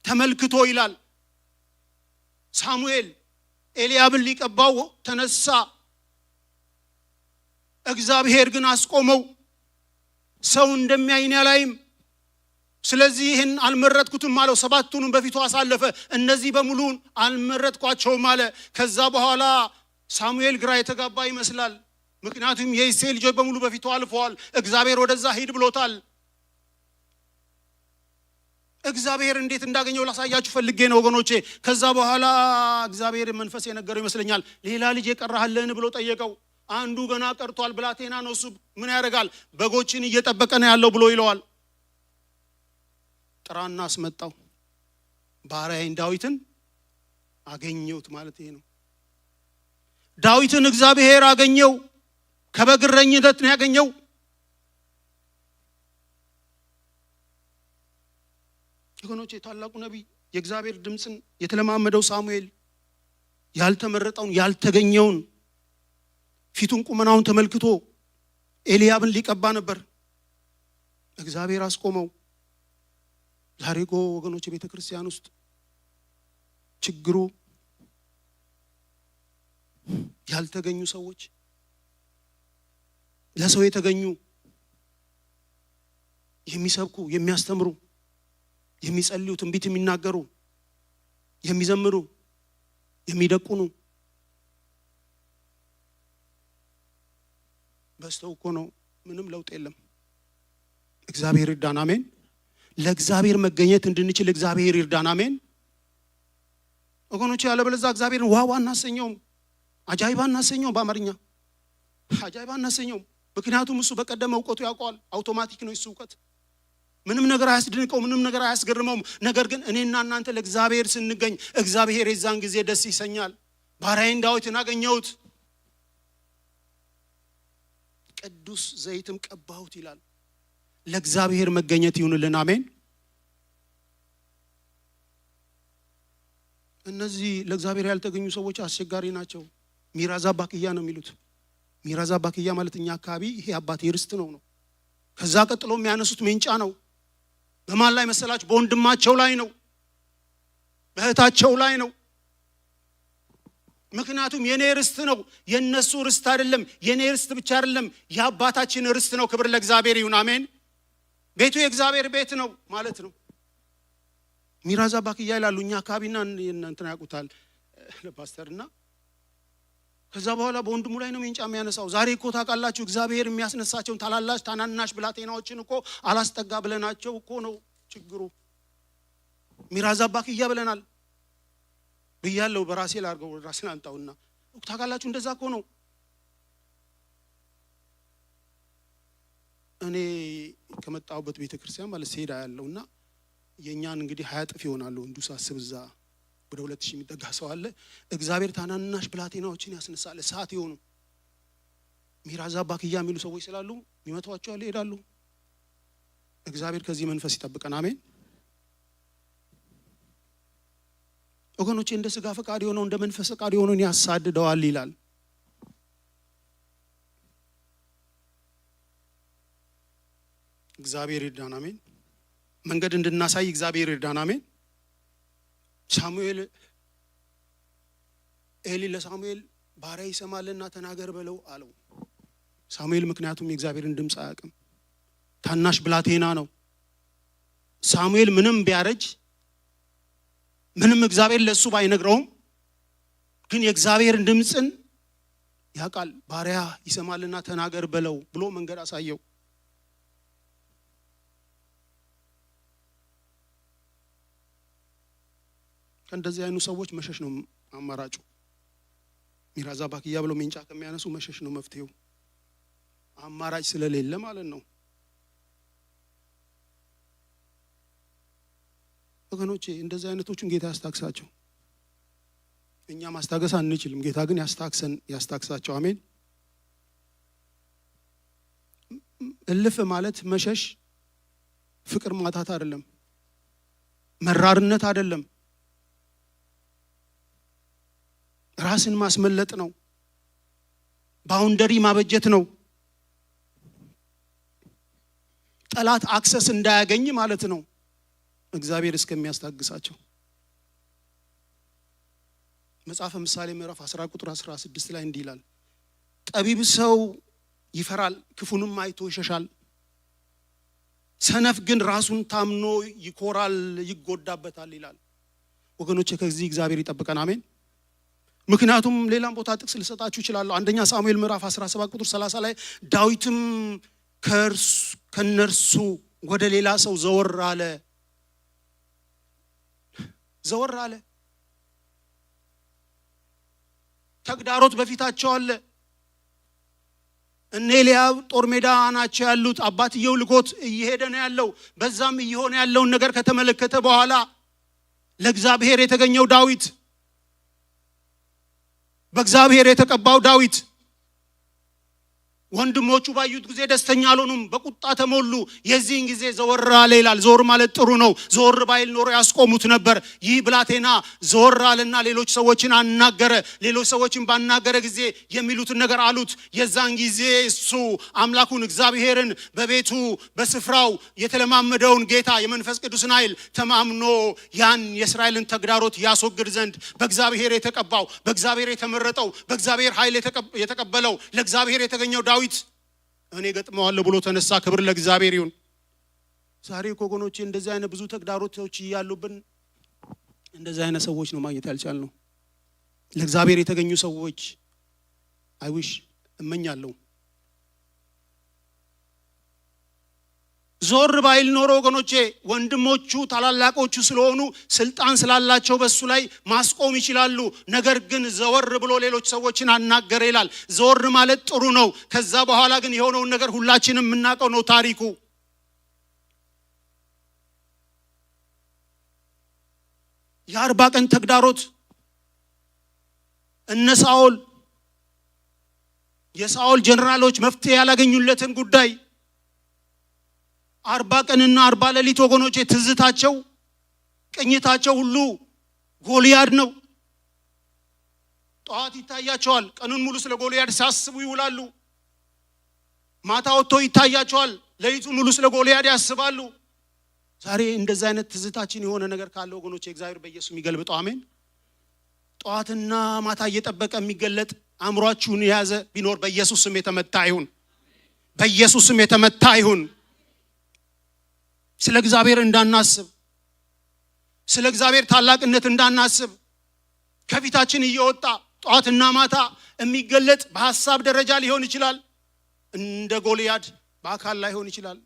Speaker 1: ተመልክቶ ይላል ሳሙኤል ኤልያብን ሊቀባው ተነሳ። እግዚአብሔር ግን አስቆመው። ሰው እንደሚያይን ያላይም፣ ስለዚህ ይህን አልመረጥኩትም አለው። 7ቱንም በፊቱ አሳለፈ። እነዚህ በሙሉ አልመረጥኳቸውም አለ። ከዛ በኋላ ሳሙኤል ግራ የተጋባ ይመስላል። ምክንያቱም የእሴይ ልጆች በሙሉ በፊቱ አልፈዋል። እግዚአብሔር ወደዛ ሂድ ብሎታል። እግዚአብሔር እንዴት እንዳገኘው ላሳያችሁ ፈልጌ ነው ወገኖቼ። ከዛ በኋላ እግዚአብሔር መንፈስ የነገረው ይመስለኛል። ሌላ ልጅ የቀረሃልን ብሎ ጠየቀው። አንዱ ገና ቀርቷል፣ ብላቴና ነው፣ እሱ ምን ያደርጋል? በጎችን እየጠበቀ ነው ያለው ብሎ ይለዋል። ጥራና አስመጣው። ባሪያዬን ዳዊትን አገኘሁት ማለት ይሄ ነው። ዳዊትን እግዚአብሔር አገኘው። ከበግ እረኝነት ነው ያገኘው። ወገኖቼ ታላቁ ነቢይ የእግዚአብሔር ድምጽን የተለማመደው ሳሙኤል ያልተመረጠውን ያልተገኘውን ፊቱን ቁመናውን ተመልክቶ ኤልያብን ሊቀባ ነበር። እግዚአብሔር አስቆመው። ዛሬ እኮ ወገኖቼ ቤተክርስቲያን ውስጥ ችግሩ ያልተገኙ ሰዎች፣ ለሰው የተገኙ የሚሰብኩ፣ የሚያስተምሩ፣ የሚጸልዩ፣ ትንቢት የሚናገሩ፣ የሚዘምሩ፣ የሚደቁኑ በስተው እኮ ነው። ምንም ለውጥ የለም። እግዚአብሔር ይርዳን። አሜን። ለእግዚአብሔር መገኘት እንድንችል እግዚአብሔር ይርዳን። አሜን። ወገኖቼ ያለበለዚያ እግዚአብሔርን ዋው አናሰኘውም፣ አጃይባ አናሰኘውም። በአማርኛ አጃይባ አናሰኘውም። ምክንያቱም እሱ በቀደመ እውቀቱ ያውቀዋል። አውቶማቲክ ነው እሱ እውቀት። ምንም ነገር አያስደንቀው፣ ምንም ነገር አያስገርመውም። ነገር ግን እኔና እናንተ ለእግዚአብሔር ስንገኝ እግዚአብሔር የዛን ጊዜ ደስ ይሰኛል። ባሪያዬን ዳዊትን አገኘሁት፣ ቅዱስ ዘይትም ቀባሁት ይላል። ለእግዚአብሔር መገኘት ይሁንልን። አሜን። እነዚህ ለእግዚአብሔር ያልተገኙ ሰዎች አስቸጋሪ ናቸው። ሚራዛ ባክያ ነው የሚሉት። ሚራዛ ባክያ ማለት እኛ አካባቢ ይሄ አባቴ ርስት ነው። ከዛ ቀጥሎ የሚያነሱት ሜንጫ ነው። በማን ላይ መሰላችሁ? በወንድማቸው ላይ ነው፣ በእህታቸው ላይ ነው። ምክንያቱም የኔ ርስት ነው፣ የነሱ ርስት አይደለም። የኔ ርስት ብቻ አይደለም፣ የአባታችን ርስት ነው። ክብር ለእግዚአብሔር ይሁን። አሜን። ቤቱ የእግዚአብሔር ቤት ነው ማለት ነው። ሚራዛ ባክያ ይላሉ እኛ አካባቢና እንትና ያውቁታል ለፓስተርና ከዛ በኋላ በወንድሙ ላይ ነው ሜንጫ የሚያነሳው። ዛሬ እኮ ታውቃላችሁ እግዚአብሔር የሚያስነሳቸውን ታላላሽ ታናናሽ ብላቴናዎችን እኮ አላስጠጋ ብለናቸው እኮ ነው ችግሩ። ሚራዛ ባክያ ብለናል ብያለሁ። በራሴ ላርገው ራስን አንጣውና ታውቃላችሁ እንደዛ እኮ ነው። እኔ ከመጣሁበት ቤተክርስቲያን ማለት ሲሄዳ ያለውና የኛን እንግዲህ 20 ጥፍ ይሆናሉ እንዱስ አስብዛ ወደ 2000 የሚጠጋ ሰው አለ። እግዚአብሔር ታናናሽ ብላቴናዎችን ያስነሳል። ሰዓት ይሆኑ ሚራዛ ባክያ የሚሉ ሰዎች ስላሉ ይመቷቸው ይሄዳሉ። እግዚአብሔር ከዚህ መንፈስ ይጠብቀን። አሜን። ወገኖቼ እንደ ስጋ ፈቃድ የሆነው እንደ መንፈስ ፈቃድ የሆነውን ያሳድደዋል ይላል። እግዚአብሔር ይርዳን። አሜን። መንገድ እንድናሳይ እግዚአብሔር ይርዳን። አሜን። ሳሙኤል ኤሊ ለሳሙኤል ባሪያ ይሰማልና ተናገር በለው አለው። ሳሙኤል ምክንያቱም የእግዚአብሔርን ድምጽ አያውቅም፣ ታናሽ ብላቴና ነው። ሳሙኤል ምንም ቢያረጅ ምንም እግዚአብሔር ለሱ ባይነግረውም ግን የእግዚአብሔርን ድምጽን ያውቃል። ባሪያ ይሰማልና ተናገር በለው ብሎ መንገድ አሳየው። እንደዚህ አይኑ ሰዎች መሸሽ ነው አማራጩ። ሚራዛ ባክያ ብለው ሜንጫ ከሚያነሱ መሸሽ ነው መፍትሄው፣ አማራጭ ስለሌለ ማለት ነው። ወገኖቼ እንደዚህ አይነቶቹን ጌታ ያስታክሳቸው። እኛ ማስታገስ አንችልም፣ ጌታ ግን ያስታክሳቸው። አሜን። እልፍ ማለት መሸሽ ፍቅር ማጣት አይደለም፣ መራርነት አይደለም፣ ራስን ማስመለጥ ነው፣ ባውንደሪ ማበጀት ነው። ጠላት አክሰስ እንዳያገኝ ማለት ነው። እግዚአብሔር እስከሚያስታግሳቸው መጽሐፈ ምሳሌ ምዕራፍ 10 ቁጥር 16 ላይ እንዲህ ይላል፣ ጠቢብ ሰው ይፈራል፣ ክፉንም አይቶ ይሸሻል። ሰነፍ ግን ራሱን ታምኖ ይኮራል፣ ይጎዳበታል ይላል። ወገኖቼ ከዚህ እግዚአብሔር ይጠብቀን። አሜን። ምክንያቱም ሌላም ቦታ ጥቅስ ልሰጣችሁ እችላለሁ። አንደኛ ሳሙኤል ምዕራፍ 17 ቁጥር 30 ላይ ዳዊትም ከነርሱ ወደ ሌላ ሰው ዘወር አለ። ተግዳሮት በፊታቸው አለ። እነ ኤልያብ ጦር ሜዳ ናቸው ያሉት። አባትየው ልኮት እየሄደ ነው ያለው። በዛም እየሆነ ያለውን ነገር ከተመለከተ በኋላ ለእግዚአብሔር የተገኘው ዳዊት፣ በእግዚአብሔር የተቀባው ዳዊት ወንድሞቹ ባዩት ጊዜ ደስተኛ አልሆኑም፣ በቁጣ ተሞሉ። የዚህን ጊዜ ዘወር አለ ይላል። ዘወር ማለት ጥሩ ነው። ዘወር ባይል ኖሮ ያስቆሙት ነበር። ይህ ብላቴና ዘወር አለና ሌሎች ሰዎችን አናገረ። ሌሎች ሰዎችን ባናገረ ጊዜ የሚሉትን ነገር አሉት። የዛን ጊዜ እሱ አምላኩን እግዚአብሔርን በቤቱ በስፍራው የተለማመደውን ጌታ የመንፈስ ቅዱስን ኃይል ተማምኖ ያን የእስራኤልን ተግዳሮት ያስወግድ ዘንድ በእግዚአብሔር የተቀባው፣ በእግዚአብሔር የተመረጠው፣ በእግዚአብሔር ኃይል የተቀበለው ለእግዚአብሔር የተገኘው ዳዊት እኔ ገጥመዋለሁ ብሎ ተነሳ። ክብር ለእግዚአብሔር ይሁን። ዛሬ ወገኖቼ እንደዚህ አይነት ብዙ ተግዳሮቶች እያሉብን እንደዚህ አይነት ሰዎች ነው ማግኘት ያልቻልነው። ለእግዚአብሔር የተገኙ ሰዎች አይዊሽ እመኛለሁ። ዞር ባይል ኖሮ ወገኖቼ ወንድሞቹ ታላላቆቹ ስለሆኑ ስልጣን ስላላቸው በሱ ላይ ማስቆም ይችላሉ። ነገር ግን ዘወር ብሎ ሌሎች ሰዎችን አናገረ ይላል። ዘወር ማለት ጥሩ ነው። ከዛ በኋላ ግን የሆነውን ነገር ሁላችንም የምናውቀው ነው ታሪኩ። የ40 ቀን ተግዳሮት እነ ሳኦል የሳኦል ጀነራሎች መፍትሄ ያላገኙለትን ጉዳይ 40 ቀንና 40 ሌሊት ወገኖቼ ትዝታቸው ቅኝታቸው ሁሉ ጎልያድ ነው። ጠዋት ይታያቸዋል፣ ቀኑን ሙሉ ስለ ጎልያድ ሲያስቡ ይውላሉ። ማታ ወጥቶ ይታያቸዋል፣ ሌሊቱን ሙሉ ስለ ጎልያድ ያስባሉ። ዛሬ እንደዛ አይነት ትዝታችን የሆነ ነገር ካለ ወገኖቼ እግዚአብሔር በኢየሱስ የሚገልብጠው አሜን። ጠዋትና ማታ እየጠበቀ የሚገለጥ አእምሯችሁን የያዘ ቢኖር በኢየሱስ ስም የተመታ ይሁን፣ በኢየሱስ ስም የተመታ ይሁን። ስለ እግዚአብሔር እንዳናስብ፣ ስለ እግዚአብሔር ታላቅነት እንዳናስብ ከፊታችን እየወጣ ጧትና ማታ የሚገለጥ በሐሳብ ደረጃ ሊሆን ይችላል፣ እንደ ጎልያድ በአካል ላይሆን ይችላል።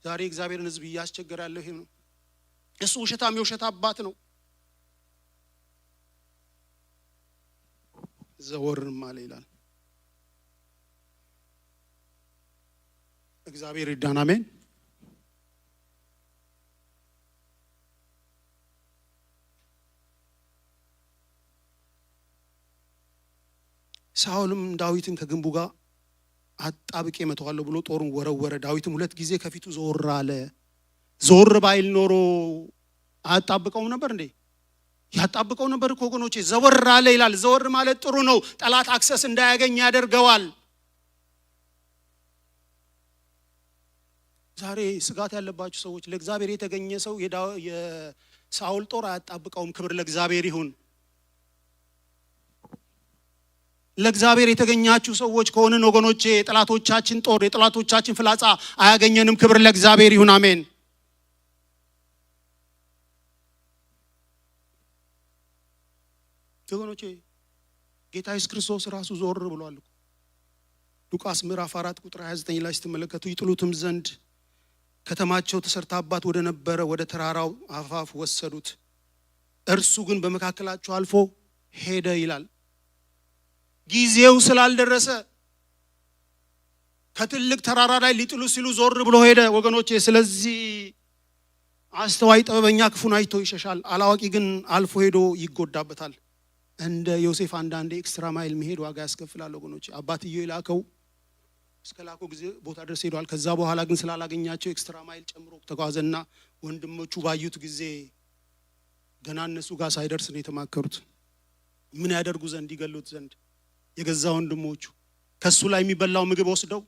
Speaker 1: ዛሬ እግዚአብሔርን ሕዝብ እያስቸገረ ያለው ይሄ ነው። እሱ ውሸታም የውሸት አባት ነው። ዘወርም አለ ይላል። እግዚአብሔር ይርዳን አሜን። ሳኦልም ዳዊትን ከግንቡ ጋር አጣብቄ መተዋለሁ ብሎ ጦሩን ወረወረ። ዳዊትም 2 ጊዜ ከፊቱ ዞር አለ። ዞር ባይል ኖሮ አጣብቀው ነበር እንዴ? ያጣብቀው ነበር እኮ ወገኖቼ። ዘወር አለ ይላል። ዘወር ማለት ጥሩ ነው። ጠላት አክሰስ እንዳያገኝ ያደርገዋል። ዛሬ ስጋት ያለባችሁ ሰዎች ለእግዚአብሔር የተገኘ ሰው የሳኦል ጦር አያጣብቀውም። ክብር ለእግዚአብሔር ይሁን። ለእግዚአብሔር የተገኛችሁ ሰዎች ከሆነን ወገኖቼ የጠላቶቻችን ጦር የጠላቶቻችን ፍላጻ አያገኘንም። ክብር ለእግዚአብሔር ይሁን አሜን። ወገኖቼ ጌታ ኢየሱስ ክርስቶስ ራሱ ዞር ብሏል። ሉቃስ ምዕራፍ 4 ቁጥር 29 ላይ ስትመለከቱ ይጥሉትም ዘንድ ከተማቸው ተሰርታባት ወደ ነበረ ወደ ተራራው አፋፍ ወሰዱት። እርሱ ግን በመካከላቸው አልፎ ሄደ ይላል። ጊዜው ስላልደረሰ ከትልቅ ተራራ ላይ ሊጥሉ ሲሉ ዞር ብሎ ሄደ ወገኖቼ። ስለዚህ አስተዋይ ጥበበኛ ክፉን አይቶ ይሸሻል፣ አላዋቂ ግን አልፎ ሄዶ ይጎዳበታል። እንደ ዮሴፍ አንዳንዴ ኤክስትራ ማይል መሄድ ዋጋ ያስከፍላል ወገኖቼ። አባትየው የላከው እስከ ላከው ጊዜ ቦታ ድረስ ሄዷል። ከዛ በኋላ ግን ስላላገኛቸው ኤክስትራ ማይል ጨምሮ ተጓዘና ወንድሞቹ ባዩት ጊዜ ገና እነሱ ጋር ሳይደርስ ነው የተማከሩት ምን ያደርጉ ዘንድ ይገሉት ዘንድ። የገዛ ወንድሞቹ ከሱ ላይ የሚበላው ምግብ ወስደው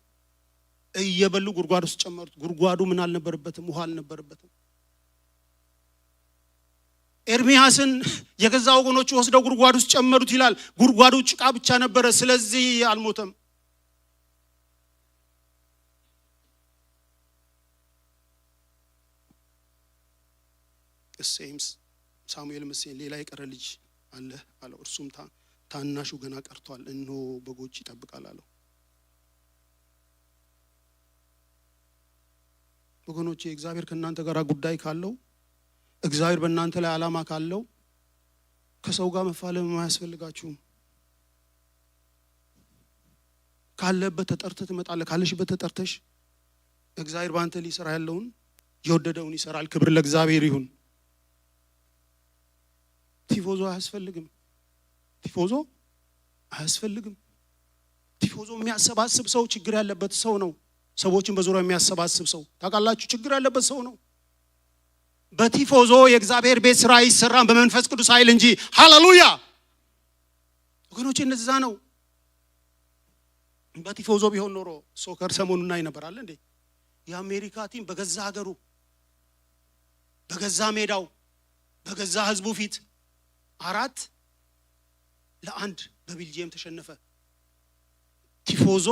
Speaker 1: እየበሉ ጉድጓድ ውስጥ ጨመሩት። ጉድጓዱ ምን አልነበረበትም? ውሃ አልነበረበትም። ኤርሚያስን የገዛ ወገኖቹ ወስደው ጉድጓድ ውስጥ ጨመሩት ይላል። ጉድጓዱ ጭቃ ብቻ ነበረ። ስለዚህ አልሞተም። እሴይም ሳሙኤልም እሴይን ሌላ የቀረ ልጅ አለ አለው። እርሱም ታናሹ ገና ቀርቷል፣ እነሆ በጎች ይጠብቃል አለው። ወገኖቼ እግዚአብሔር ከእናንተ ጋር ጉዳይ ካለው፣ እግዚአብሔር በእናንተ ላይ ዓላማ ካለው ከሰው ጋር መፋለም አያስፈልጋችሁም። ካለበት ተጠርተህ ትመጣለህ። ካለሽበት ተጠርተሽ እግዚአብሔር በአንተ ሊሰራ ያለውን የወደደውን ይሰራል። ክብር ለእግዚአብሔር ይሁን። ቲፎዞ አያስፈልግም። ቲፎዞ አያስፈልግም። ቲፎዞ የሚያሰባስብ ሰው ችግር ያለበት ሰው ነው። ሰዎችን በዙሪያው የሚያሰባስብ ሰው ታውቃላችሁ፣ ችግር ያለበት ሰው ነው። በቲፎዞ የእግዚአብሔር ቤት ስራ ይሰራን በመንፈስ ቅዱስ ኃይል እንጂ። ሃሌሉያ ወገኖቼ፣ እንደዛ ነው። በቲፎዞ ቢሆን ኖሮ ሶከር ሰሞኑን ላይ ነበራል እንዴ የአሜሪካ ቲም በገዛ ሀገሩ በገዛ ሜዳው በገዛ ህዝቡ ፊት 4-1 በቤልጂየም ተሸነፈ። ቲፎዞ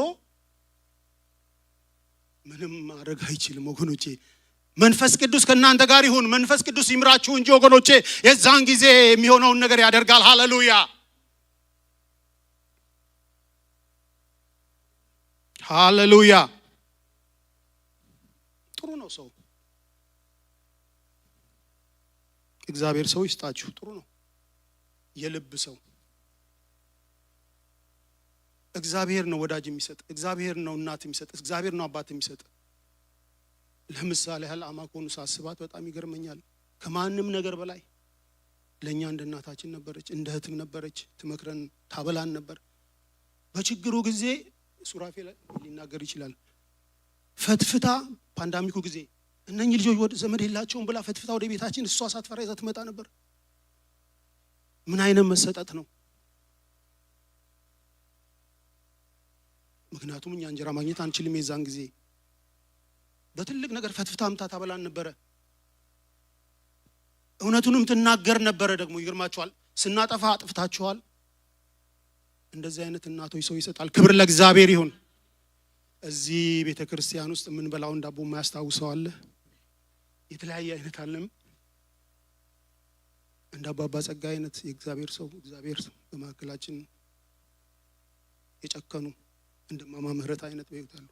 Speaker 1: ምንም ማድረግ አይችልም ወገኖቼ። መንፈስ ቅዱስ ከእናንተ ጋር ይሁን። መንፈስ ቅዱስ ይምራችሁ እንጂ ወገኖቼ የዛን ጊዜ የሚሆነውን ነገር ያደርጋል። ሃሌሉያ ሃሌሉያ። ጥሩ ነው ሰው እግዚአብሔር ሰው ይስጣችሁ። ጥሩ ነው የልብ ሰው። እግዚአብሔር ነው ወዳጅ የሚሰጥ፣ እግዚአብሔር ነው እናት የሚሰጥ፣ እግዚአብሔር ነው አባት የሚሰጥ። ለምሳሌ ያህል አማኮኑ ሳስባት በጣም ይገርመኛል። ከማንም ነገር በላይ ለኛ እንደ እናታችን ነበረች፣ እንደ እህትም ነበረች። ትመክረን ታበላን ነበር። በችግሩ ጊዜ ሱራፌል ሊናገር ይችላል። ፈትፍታ ፓንዳሚኩ ጊዜ እነኚህ ልጆች ወደ ዘመድ የላቸውም ብላ ፈትፍታ ወደ ቤታችን እሷ ሳትፈራ ይዛ ትመጣ ነበር። ምን አይነት መሰጠት ነው? ምክንያቱም እኛ እንጀራ ማግኘት አንችልም። የዛን ጊዜ በትልቅ ነገር ፈትፍታ አምታ ታበላን ነበረ። እውነቱንም ትናገር ነበረ። ደግሞ ይገርማችኋል፣ ስናጠፋ አጥፍታችኋል። እንደዚህ አይነት እናቶች ሰው ይሰጣል። ክብር ለእግዚአብሔር ይሁን። እዚህ ቤተክርስቲያን ውስጥ የምንበላውን ዳቦ የማያስታውሰው አለ? የተለያየ አይነት አለም። እንደ አባባ ጸጋ አይነት የእግዚአብሔር ሰው እግዚአብሔር በመካከላችን የጨከኑ እንደ ማማ ምህረት አይነት በህይወት አሉ።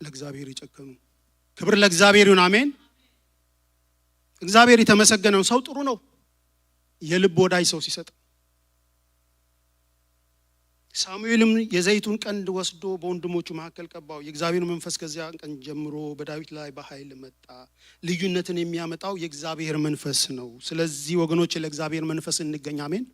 Speaker 1: ለእግዚአብሔር የጨከኑ። ክብር ለእግዚአብሔር ይሁን። አሜን። እግዚአብሔር የተመሰገነው። ሰው ጥሩ ነው የልብ ወዳጅ ሰው ሲሰጥ። ሳሙኤልም የዘይቱን ቀንድ ወስዶ በወንድሞቹ መካከል ቀባው። የእግዚአብሔር መንፈስ ከዚያ ቀን ጀምሮ በዳዊት ላይ በኃይል መጣ። ልዩነትን የሚያመጣው የእግዚአብሔር መንፈስ ነው። ስለዚህ ወገኖች ለእግዚአብሔር መንፈስ እንገኝ። አሜን።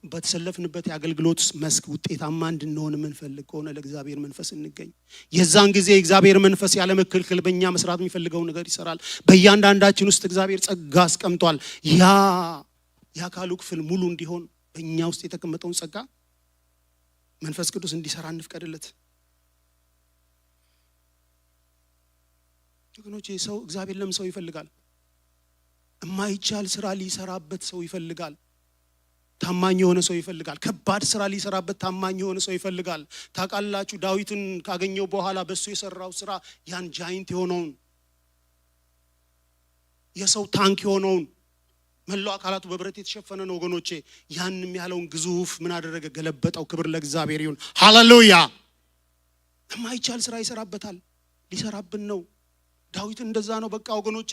Speaker 1: በተሰለፍንበት የአገልግሎት መስክ ውጤታማ እንድንሆን የምንፈልግ ከሆነ ለእግዚአብሔር መንፈስ እንገኝ። የዛን ጊዜ የእግዚአብሔር መንፈስ ያለ መከልከል በእኛ መስራት የሚፈልገው ነገር ይሰራል። በእያንዳንዳችን ውስጥ እግዚአብሔር ጸጋ አስቀምጧል። ያ የአካሉ ክፍል ሙሉ እንዲሆን በእኛ ውስጥ የተቀመጠውን ጸጋ መንፈስ ቅዱስ እንዲሰራ እንፍቀድለት። ወገኖቼ ሰው እግዚአብሔር ለምን ሰው ይፈልጋል? የማይቻል ስራ ሊሰራበት ሰው ይፈልጋል። ታማኝ የሆነ ሰው ይፈልጋል። ከባድ ስራ ሊሰራበት ታማኝ የሆነ ሰው ይፈልጋል። ታውቃላችሁ ዳዊትን ካገኘው በኋላ በሱ የሰራው ስራ ያን ጃይንት የሆነውን የሰው ታንክ የሆነውን መላው አካላቱ በብረት የተሸፈነ ነው ወገኖቼ። ያንንም ያለውን ግዙፍ ምን አደረገ? ገለበጠው። ክብር ለእግዚአብሔር ይሁን። ሃሌሉያ። የማይቻል ስራ ይሰራበታል። ሊሰራብን ነው። ዳዊት እንደዛ ነው። በቃ ወገኖቼ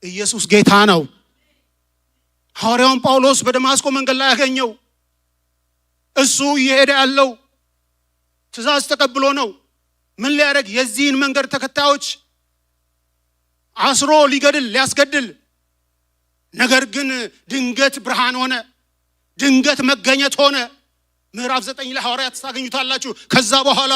Speaker 1: ኢየሱስ ጌታ ነው። ሐዋርያውን ጳውሎስ በደማስቆ መንገድ ላይ ያገኘው እሱ እየሄደ ያለው ትእዛዝ ተቀብሎ ነው። ምን ሊያደርግ? የዚህን መንገድ ተከታዮች አስሮ ሊገድል ሊያስገድል። ነገር ግን ድንገት ብርሃን ሆነ፣ ድንገት መገኘት ሆነ። ምዕራፍ 9 ላይ ሐዋርያት ታገኙታላችሁ። ከዛ በኋላ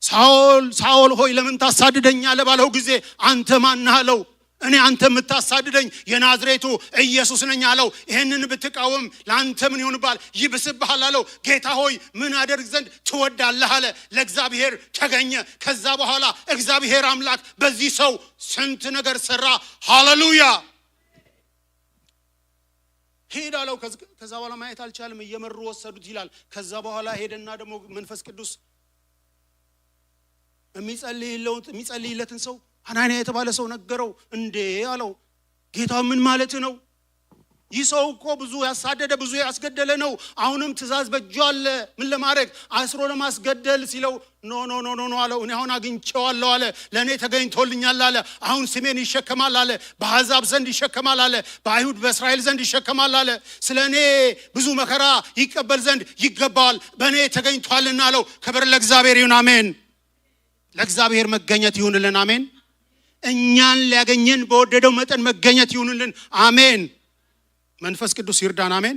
Speaker 1: ሳኦል ሳኦል ሆይ ለምን ታሳድደኛለህ ባለው ጊዜ አንተ ማን ነህ አለው። እኔ አንተ የምታሳድደኝ የናዝሬቱ ኢየሱስ ነኝ አለው። ይሄንን ብትቃወም ለአንተ ምን ይሆንብሃል? ይብስብሃል አለው። ጌታ ሆይ ምን አደርግ ዘንድ ትወዳለህ አለ። ለእግዚአብሔር ተገኘ። ከዛ በኋላ እግዚአብሔር አምላክ በዚህ ሰው ስንት ነገር ሰራ። ሃሌሉያ። ሄድ አለው። ከዛ በኋላ ማየት አልቻለም። እየመሩ ወሰዱት ይላል። ከዛ በኋላ ሄደና ደግሞ መንፈስ ቅዱስ የሚጸልይለትን ሰው ሐናንያ የተባለ ሰው ነገረው። እንዴ አለው። ጌታ ምን ማለት ነው? ይህ ሰው እኮ ብዙ ያሳደደ ብዙ ያስገደለ ነው። አሁንም ትእዛዝ በእጁ አለ። ምን ለማድረግ? አስሮ ለማስገደል ሲለው ኖ ኖ ኖ ኖ አለው። እኔ አሁን አግኝቼዋለሁ አለ። ለእኔ ተገኝቶልኛል አለ። አሁን ስሜን ይሸከማል አለ። በአሕዛብ ዘንድ ይሸከማል አለ። በአይሁድ በእስራኤል ዘንድ ይሸከማል አለ። ስለ እኔ ብዙ መከራ ይቀበል ዘንድ ይገባዋል። በእኔ ተገኝቷልና አለው። ክብር ለእግዚአብሔር ይሁን። አሜን። ለእግዚአብሔር መገኘት ይሁንልን። አሜን። እኛን ሊያገኘን በወደደው መጠን መገኘት ይሁንልን። አሜን። መንፈስ ቅዱስ ይርዳን። አሜን።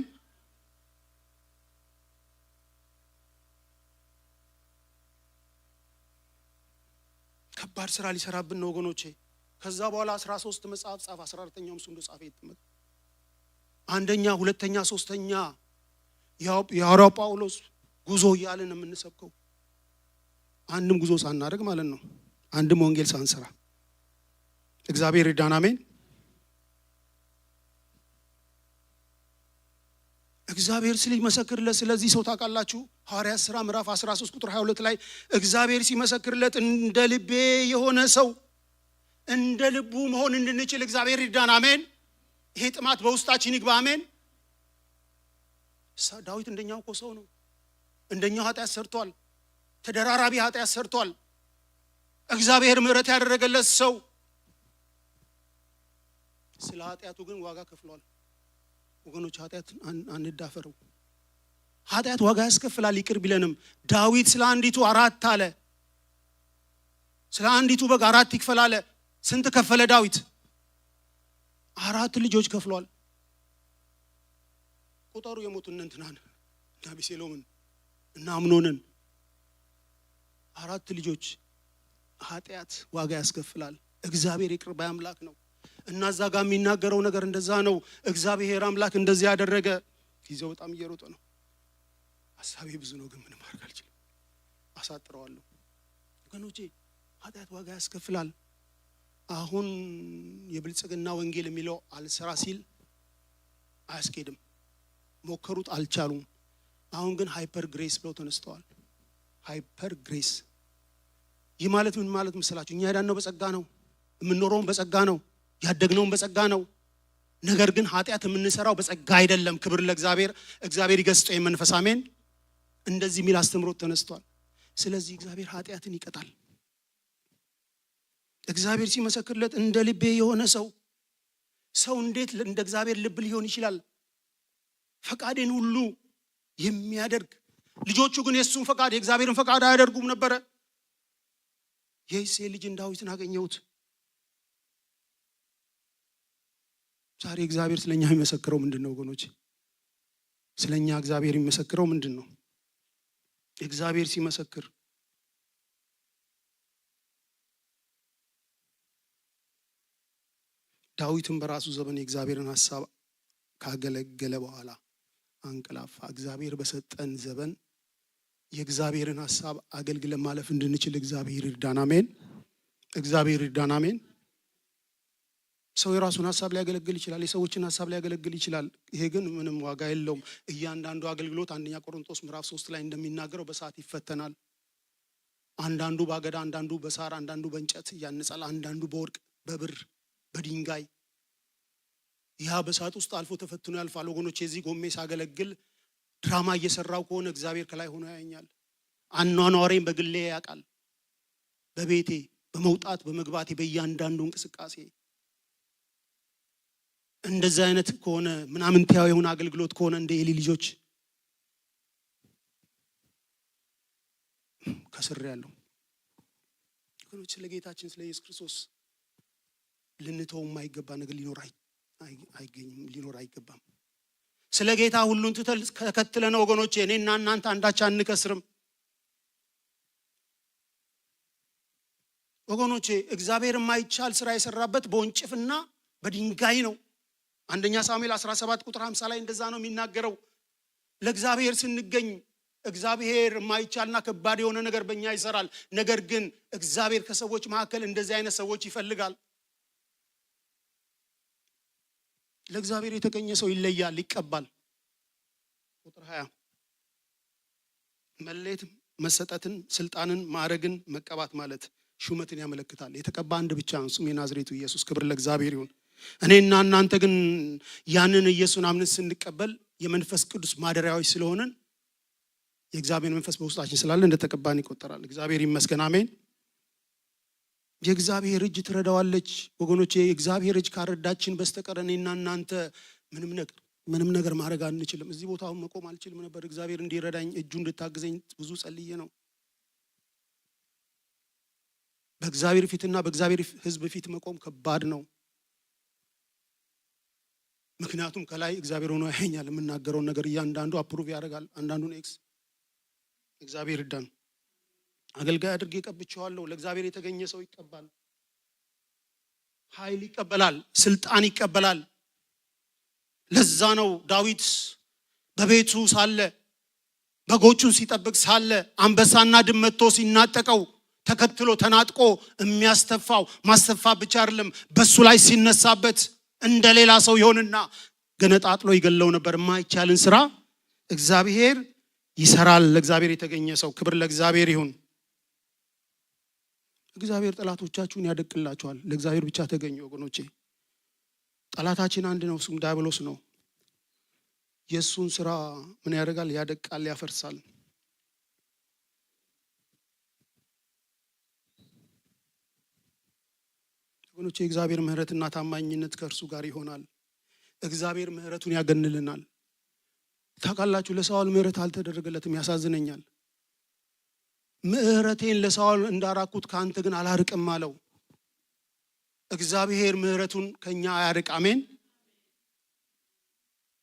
Speaker 1: ከባድ ስራ ሊሰራብን ነው ወገኖቼ። ከዛ በኋላ 13 መጽሐፍ ጻፈ። 14ኛውም እሱ እንደጻፈ ይተመክ አንደኛ፣ ሁለተኛ፣ ሶስተኛ የሐዋርያው ጳውሎስ ጉዞ እያልን የምንሰብከው አንድም ጉዞ ሳናደርግ ማለት ነው። አንድም ወንጌል ሳንሰራ እግዚአብሔር ይርዳን። አሜን። እግዚአብሔር ሲመሰክርለት ስለዚህ ሰው ታውቃላችሁ፣ ሐዋርያት ሥራ ምዕራፍ 13 ቁጥር 22 ላይ እግዚአብሔር ሲመሰክርለት እንደ ልቤ የሆነ ሰው እንደ ልቡ መሆን እንድንችል እግዚአብሔር ይርዳን። አሜን። ይሄ ጥማት በውስጣችን ይግባ። አሜን። ዳዊት እንደኛው እኮ ሰው ነው። እንደኛው ኃጢአት ሰርቷል። ተደራራቢ ኃጢአት ሰርቷል። እግዚአብሔር ምሕረት ያደረገለት ሰው ስለ ኃጢአቱ ግን ዋጋ ከፍሏል። ወገኖች ኃጢአት አንዳፈረው። ኃጢአት ዋጋ ያስከፍላል ይቅር ቢለንም። ዳዊት ስለ አንዲቱ 4 አለ። ስለ አንዲቱ በግ 4 ይክፈል አለ። ስንት ከፈለ ዳዊት? 4 ልጆች ከፍሏል። ቁጠሩ የሞቱን እንትናን እና አቤሴሎምን እና አምኖንን 4 ልጆች። ኃጢአት ዋጋ ያስከፍላል። እግዚአብሔር ይቅር ባይ አምላክ ነው እና እዛ ጋር የሚናገረው ነገር እንደዛ ነው። እግዚአብሔር አምላክ እንደዚህ ያደረገ። ጊዜው በጣም እየሮጠ ነው። ሐሳቤ ብዙ ነው ግን ምንም ማድረግ አልችልም። አሳጥረዋለሁ ወገኖቼ። ኃጢአት ዋጋ ያስከፍላል። አሁን የብልጽግና ወንጌል የሚለው አልሰራ ሲል አያስኬድም። ሞከሩት፣ አልቻሉም። አሁን ግን ሃይፐር ግሬስ ብለው ተነስተዋል። ሃይፐር ግሬስ ይህ ማለት ምን ማለት መሰላችሁ? እኛ ያዳነው በጸጋ ነው። የምንኖረውን በጸጋ ነው። ያደግነውን በጸጋ ነው። ነገር ግን ኃጢአት የምንሰራው በጸጋ አይደለም። ክብር ለእግዚአብሔር። እግዚአብሔር ይገስጸው የመንፈስ አሜን። እንደዚህ የሚል አስተምሮት ተነስቷል። ስለዚህ እግዚአብሔር ኃጢአትን ይቀጣል። እግዚአብሔር ሲመሰክርለት እንደ ልቤ የሆነ ሰው እንዴት እንደ እግዚአብሔር ልብ ሊሆን ይችላል? ፈቃዴን ሁሉ የሚያደርግ። ልጆቹ ግን የእሱን ፈቃድ የእግዚአብሔርን ፈቃድ አያደርጉም ነበረ። የእሴይ ልጅን ዳዊትን አገኘሁት። ዛሬ እግዚአብሔር ስለኛ የሚመሰክረው ምንድነው ወገኖች? ስለኛ እግዚአብሔር የሚመሰክረው ምንድነው? እግዚአብሔር ሲመሰክር ዳዊትን በራሱ ዘመን የእግዚአብሔርን ሐሳብ ካገለገለ በኋላ አንቀላፋ። እግዚአብሔር በሰጠን ዘመን የእግዚአብሔርን ሐሳብ አገልግለን ማለፍ እንድንችል እግዚአብሔር ይርዳን። አሜን። እግዚአብሔር ይርዳን። አሜን። ሰው የራሱን ሐሳብ ሊያገለግል ይችላል። የሰዎችን ሐሳብ ሊያገለግል ይችላል። ይሄ ግን ምንም ዋጋ የለውም። እያንዳንዱ አገልግሎት አንደኛ ቆሮንቶስ ምዕራፍ 3 ላይ እንደሚናገረው በሰዓት ይፈተናል። አንዳንዱ ባገዳ፣ አንዳንዱ በሳር፣ አንዳንዱ በእንጨት ያንጻል፣ አንዳንዱ በወርቅ፣ በብር፣ በድንጋይ። ያ በሰዓት ውስጥ አልፎ ተፈትኖ ያልፋል። ወገኖች የዚህ ጎሜ ሳገለግል ድራማ እየሰራው ከሆነ እግዚአብሔር ከላይ ሆኖ ያየኛል። አኗኗሬን በግሌ ያውቃል። በቤቴ በመውጣት በመግባቴ በእያንዳንዱ እንቅስቃሴ እንደዛ አይነት ከሆነ ምናምንቴያዊ የሆነ አገልግሎት ከሆነ እንደ ኤሊ ልጆች ከስር ያለው ወገኖች ስለ ጌታችን ስለ ኢየሱስ ክርስቶስ ልንተው የማይገባ ነገር ሊኖር አይገባም። ስለ ጌታ ሁሉን ተከትለን ወገኖቼ እኔና እናንተ አንዳች አንከስርም። ወገኖቼ እግዚአብሔር የማይቻል ስራ የሰራበት በወንጭፍና በድንጋይ ነው። አንደኛ ሳሙኤል 17 ቁጥር 50 ላይ እንደዛ ነው የሚናገረው። ለእግዚአብሔር ስንገኝ እግዚአብሔር የማይቻልና ከባድ የሆነ ነገር በእኛ ይሰራል። ነገር ግን እግዚአብሔር ከሰዎች መካከል እንደዚህ አይነት ሰዎች ይፈልጋል። ለእግዚአብሔር የተገኘ ሰው ይለያል፣ ይቀባል። ቁጥር 20 መለየት መሰጠትን፣ ስልጣንን፣ ማዕረግን መቀባት ማለት ሹመትን ያመለክታል። የተቀባ አንድ ብቻ ነው፣ እሱም የናዝሬቱ ኢየሱስ። ክብር ለእግዚአብሔር ይሁን። እኔና እናንተ ግን ያንን ኢየሱስን አምነን ስንቀበል የመንፈስ ቅዱስ ማደሪያዎች ስለሆነን የእግዚአብሔር መንፈስ በውስጣችን ስላለ እንደተቀባን ይቆጠራል። እግዚአብሔር ይመስገን። አሜን። የእግዚአብሔር እጅ ትረዳዋለች ወገኖቼ። የእግዚአብሔር እጅ ካረዳችን በስተቀር እኔና እናንተ ምንም ነገር ማድረግ አንችልም። እዚህ ቦታ አሁን መቆም አልችልም ነበር። እግዚአብሔር እንዲረዳኝ እጁ እንድታግዘኝ ብዙ ጸልዬ ነው። በእግዚአብሔር ፊትና በእግዚአብሔር ሕዝብ ፊት መቆም ከባድ ነው። ምክንያቱም ከላይ እግዚአብሔር ሆኖ ያየኛል። የምናገረውን ነገር እያንዳንዱ አፕሩቭ ያደርጋል፣ አንዳንዱን ኤክስ። እግዚአብሔር ይርዳን። አገልጋይ አድርጌ ቀብቼዋለሁ። ለእግዚአብሔር የተገኘ ሰው ይቀባል፣ ኃይል ይቀበላል፣ ስልጣን ይቀበላል። ለዛ ነው ዳዊት በቤቱ ሳለ በጎቹን ሲጠብቅ ሳለ አንበሳና ድብ መጥቶ ሲናጠቀው ተከትሎ ተናጥቆ የሚያስተፋው ማስተፋ ብቻ አይደለም፣ በሱ ላይ ሲነሳበት እንደሌላ ሰው ይሆንና ገነጣጥሎ ይገለው ነበር። የማይቻልን ስራ እግዚአብሔር ይሰራል። ለእግዚአብሔር የተገኘ ሰው ክብር ለእግዚአብሔር ይሁን። እግዚአብሔር ጠላቶቻችሁን ያደቅላችኋል። ለእግዚአብሔር ብቻ ተገኙ ወገኖቼ። ጠላታችን አንድ ነው፣ እሱም ዲያብሎስ ነው። የሱን ስራ ምን ያደርጋል? ያደቃል፣ ያፈርሳል። ወገኖቼ እግዚአብሔር ምሕረትና ታማኝነት ከእርሱ ጋር ይሆናል። እግዚአብሔር ምሕረቱን ያገንልናል። ታውቃላችሁ ለሳኦል ምሕረት አልተደረገለትም። ያሳዝነኛል። ምሕረቴን ለሳኦል እንዳራኩት ካንተ ግን አላርቅም አለው። እግዚአብሔር ምሕረቱን ከኛ አያርቅ። አሜን።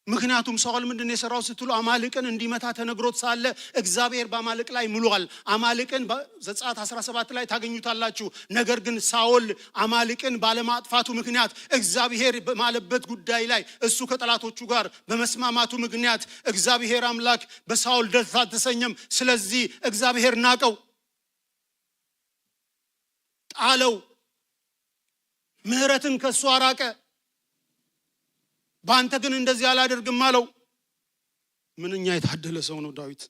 Speaker 1: ምክንያቱም ሳኦል ምንድነው የሰራው ስትሉ አማልቅን እንዲመታ ተነግሮት ሳለ እግዚአብሔር በአማልቅ ላይ ምሏል። አማልቅን ዘጸአት 17 ላይ ታገኙታላችሁ። ነገር ግን ሳኦል አማልቅን ባለማጥፋቱ ምክንያት እግዚአብሔር በማለበት ጉዳይ ላይ እሱ ከጠላቶቹ ጋር በመስማማቱ ምክንያት እግዚአብሔር አምላክ በሳኦል ደስ አልተሰኘም። ስለዚህ እግዚአብሔር ናቀው፣ ጣለው፣ ምሕረትን ከሱ አራቀ። ባንተ ግን እንደዚህ አላደርግም አለው። ምንኛ የታደለ ሰው ነው ዳዊት።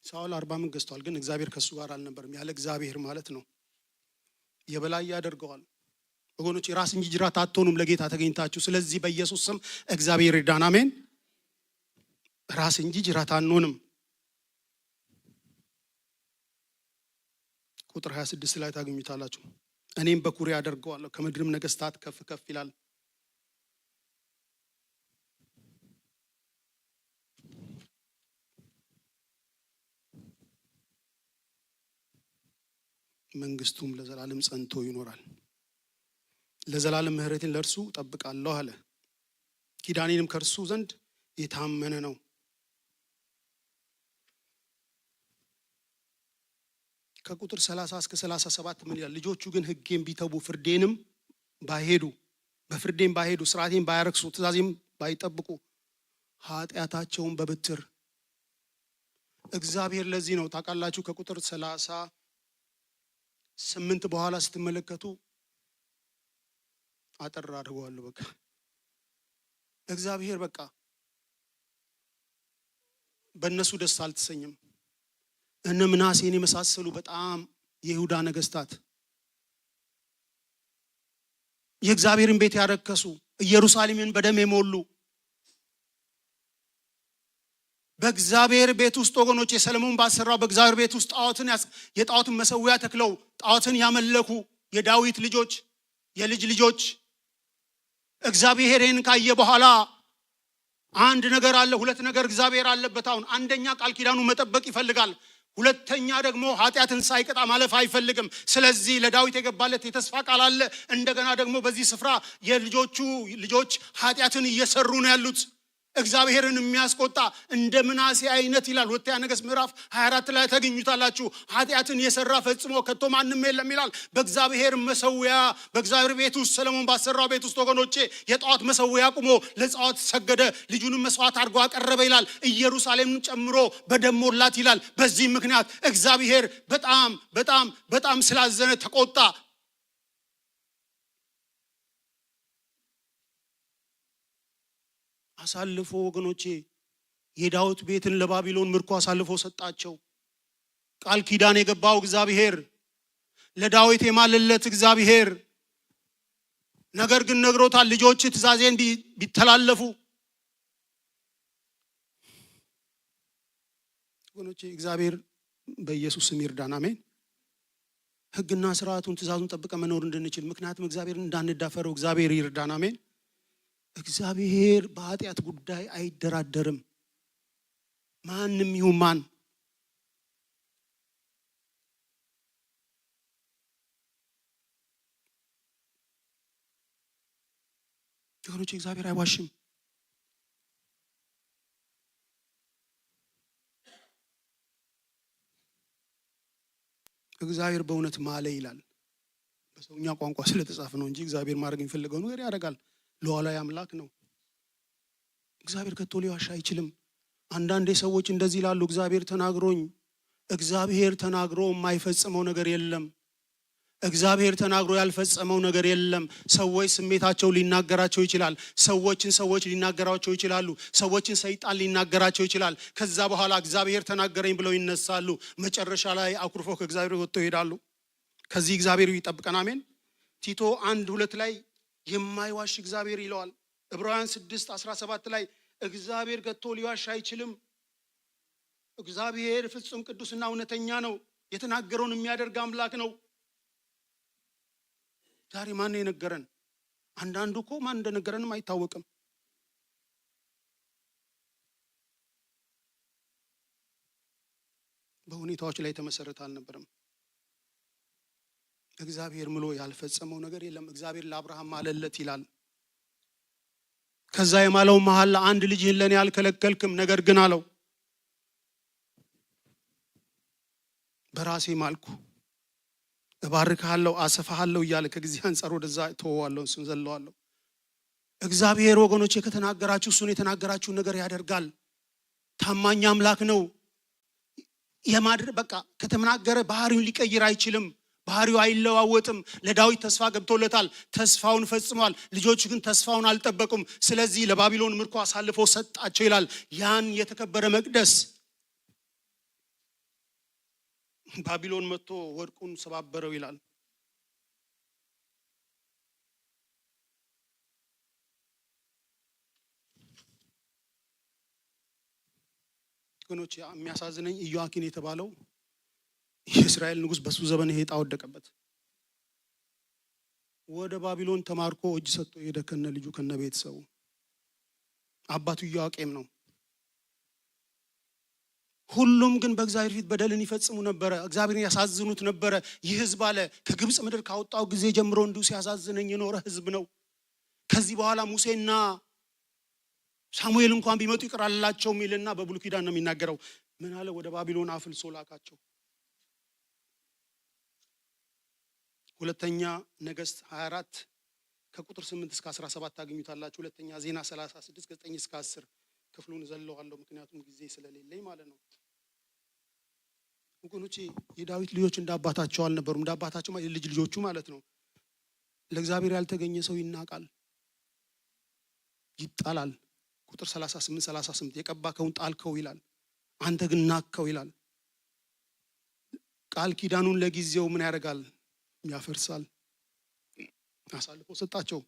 Speaker 1: ሳኦል 40 ዓመት ገዝቷል፣ ግን እግዚአብሔር ከሱ ጋር አልነበረም። ያለ እግዚአብሔር ማለት ነው የበላይ ያደርገዋል። ወገኖች ራስ እንጂ ጅራት አትሆኑም ለጌታ ተገኝታችሁ። ስለዚህ በኢየሱስ ስም እግዚአብሔር ይርዳን። አሜን። ራስ እንጂ ጅራት አንሆንም። ቁጥር 26 ላይ ታገኙታላችሁ። እኔም በኩሬ አደርገዋለሁ፣ ከምድርም ነገስታት ከፍ ከፍ ይላል። መንግስቱም ለዘላለም ጸንቶ ይኖራል። ለዘላለም ምሕረቴን ለእርሱ ጠብቃለሁ አለ። ኪዳኔንም ከእርሱ ዘንድ የታመነ ነው። ከቁጥር 30 እስከ 37 ምን ይላል? ልጆቹ ግን ሕጌን ቢተቡ ፍርዴንም ባይሄዱ በፍርዴም ባይሄዱ ስርዓቴን ባያረክሱ ትእዛዜም ባይጠብቁ ኃጢአታቸውን በብትር እግዚአብሔር ለዚህ ነው ታውቃላችሁ ከቁጥር 38 በኋላ ስትመለከቱ አጠር አድርገዋለሁ። በቃ እግዚአብሔር በቃ በእነሱ ደስ አልተሰኘም። እነ ምናሴን የመሳሰሉ በጣም የይሁዳ ነገስታት የእግዚአብሔርን ቤት ያረከሱ ኢየሩሳሌምን በደም የሞሉ በእግዚአብሔር ቤት ውስጥ ወገኖች ሰለሞን ባሰራው በእግዚአብሔር ቤት ውስጥ የጣዖትን መሰዊያ ተክለው ጣዖትን ያመለኩ የዳዊት ልጆች የልጅ ልጆች እግዚአብሔርን ካየ በኋላ አንድ ነገር አለ፣ ሁለት ነገር እግዚአብሔር አለበት። አሁን አንደኛ ቃል ኪዳኑ መጠበቅ ይፈልጋል። ሁለተኛ ደግሞ ኃጢአትን ሳይቀጣ ማለፍ አይፈልግም። ስለዚህ ለዳዊት የገባለት የተስፋ ቃል አለ። እንደገና ደግሞ በዚህ ስፍራ የልጆቹ ልጆች ኃጢአትን እየሰሩ ነው ያሉት እግዚአብሔርን የሚያስቆጣ እንደ ምናሴ አይነት ይላል ሁለተኛ ነገሥት ምዕራፍ 24 ላይ ታገኙታላችሁ። ኃጢአትን የሰራ ፈጽሞ ከቶ ማንም የለም ይላል። በእግዚአብሔር መሰዊያ በእግዚአብሔር ቤት ውስጥ ሰለሞን ባሰራው ቤት ውስጥ ወገኖቼ የጣዖት መሰዊያ አቁሞ ለጣዖት ሰገደ፣ ልጁንም መስዋዕት አድርጎ አቀረበ ይላል። ኢየሩሳሌምን ጨምሮ በደም ሞላት ይላል። በዚህ ምክንያት እግዚአብሔር በጣም በጣም በጣም ስላዘነ ተቆጣ። አሳልፎ ወገኖቼ የዳዊት ቤትን ለባቢሎን ምርኮ አሳልፎ ሰጣቸው። ቃል ኪዳን የገባው እግዚአብሔር ለዳዊት የማለለት እግዚአብሔር ነገር ግን ነግሮታል። ልጆች ትእዛዜን ቢተላለፉ ወገኖቼ እግዚአብሔር በኢየሱስ ስም ይርዳን። አሜን። ሕግና ስርዓቱን ትእዛዙን ጠብቀን መኖር እንድንችል ምክንያቱም እግዚአብሔርን እንዳንዳፈረው እግዚአብሔር ይርዳን። አሜን። እግዚአብሔር በኃጢአት ጉዳይ አይደራደርም። ማንም ይሁን ማን ወገኖቼ እግዚአብሔር አይዋሽም። እግዚአብሔር በእውነት ማለ ይላል። በሰውኛ ቋንቋ ስለተጻፈ ነው እንጂ እግዚአብሔር ማድረግ የሚፈልገው ነገር ያደርጋል። ሉዓላዊ አምላክ ነው። እግዚአብሔር ከቶ ሊዋሽ አይችልም። አንዳንዴ ሰዎች እንደዚህ ይላሉ፣ እግዚአብሔር ተናግሮኝ። እግዚአብሔር ተናግሮ የማይፈጽመው ነገር የለም። እግዚአብሔር ተናግሮ ያልፈጸመው ነገር የለም። ሰዎች ስሜታቸው ሊናገራቸው ይችላል። ሰዎች ሊናገራቸው ይችላሉ። ሰዎችን ሰይጣን ሊናገራቸው ይችላል። ከዛ በኋላ እግዚአብሔር ተናገረኝ ብለው ይነሳሉ። መጨረሻ ላይ አኩርፎ ከእግዚአብሔር ወጥተው ይሄዳሉ። ከዚህ እግዚአብሔር ይጠብቀን። አሜን። ቲቶ 1:2 ላይ የማይዋሽ እግዚአብሔር ይለዋል። ዕብራውያን 6:17 ላይ እግዚአብሔር ከቶ ሊዋሽ አይችልም። እግዚአብሔር ፍጹም ቅዱስና እውነተኛ ነው። የተናገረውን የሚያደርግ አምላክ ነው። ዛሬ ማን ነው የነገረን? አንዳንዱ እኮ ማን እንደነገረንም አይታወቅም። በሁኔታዎች ላይ የተመሰረተ አልነበረም። እግዚአብሔር ምሎ ያልፈጸመው ነገር የለም። እግዚአብሔር ለአብርሃም ማለለት ይላል። ከዛ የማለው መሐላ አንድ ልጅህን ለኔ አልከለከልክም፣ ነገር ግን አለው በራሴ ማልኩ፣ እባርክሃለሁ፣ አሰፋሃለሁ እያለ ከጊዜ አንፃር ወደዛ ተወዋለሁ፣ እሱን ዘለዋለሁ። እግዚአብሔር ወገኖቼ ከተናገራችሁ እሱን የተናገራችሁን ነገር ያደርጋል። ታማኝ አምላክ ነው። በቃ ከተናገረ ባህሪውን ሊቀይር አይችልም። ባህሪው አይለዋወጥም። ለዳዊት ተስፋ ገብቶለታል፣ ተስፋውን ፈጽሟል። ልጆቹ ግን ተስፋውን አልጠበቁም። ስለዚህ ለባቢሎን ምርኮ አሳልፎ ሰጣቸው ይላል። ያን የተከበረ መቅደስ ባቢሎን መጥቶ ወርቁን ሰባበረው ይላል። ወገኖቼ የሚያሳዝነኝ ኢዮአኪን የተባለው የእስራኤል ንጉሥ በሱ ዘመን ዕጣ ወደቀበት። ወደ ባቢሎን ተማርኮ እጅ ሰጥቶ ሄደ ከነ ልጁ ከነ ቤተሰቡ። አባቱ ኢዮአቄም ነው። ሁሉም ግን በእግዚአብሔር ፊት በደልን ይፈጽሙ ነበረ፣ እግዚአብሔርን ያሳዝኑት ነበረ። ይህ ሕዝብ አለ ከግብፅ ምድር ካወጣው ጊዜ ጀምሮ እንዲሁ ሲያሳዝነኝ የኖረ ሕዝብ ነው። ከዚህ በኋላ ሙሴና ሳሙኤል እንኳን ቢመጡ ይቅር አልላቸውም ይልና በብሉይ ኪዳን ነው የሚናገረው። ምን አለ? ወደ ባቢሎን አፍልሶ ላካቸው። ሁለተኛ ነገሥት 24 ከቁጥር 8 እስከ 17 ታገኙታላችሁ። ሁለተኛ ዜና 36 ከ9 እስከ 10 ክፍሉን ዘለዋለሁ ምክንያቱም ጊዜ ስለሌለኝ ማለት ነው። ወገኖቼ የዳዊት ልጆች እንደ አባታቸው አልነበሩም። እንደ አባታቸው ማለት የልጅ ልጆቹ ማለት ነው። ለእግዚአብሔር ያልተገኘ ሰው ይናቃል፣ ይጣላል። ቁጥር 38 የቀባከውን ጣልከው ይላል፣ አንተ ግን ናቅከው ይላል። ቃል ኪዳኑን ለጊዜው ምን ያደርጋል? ያፈርሳል። አሳልፎ ሰጣቸው፣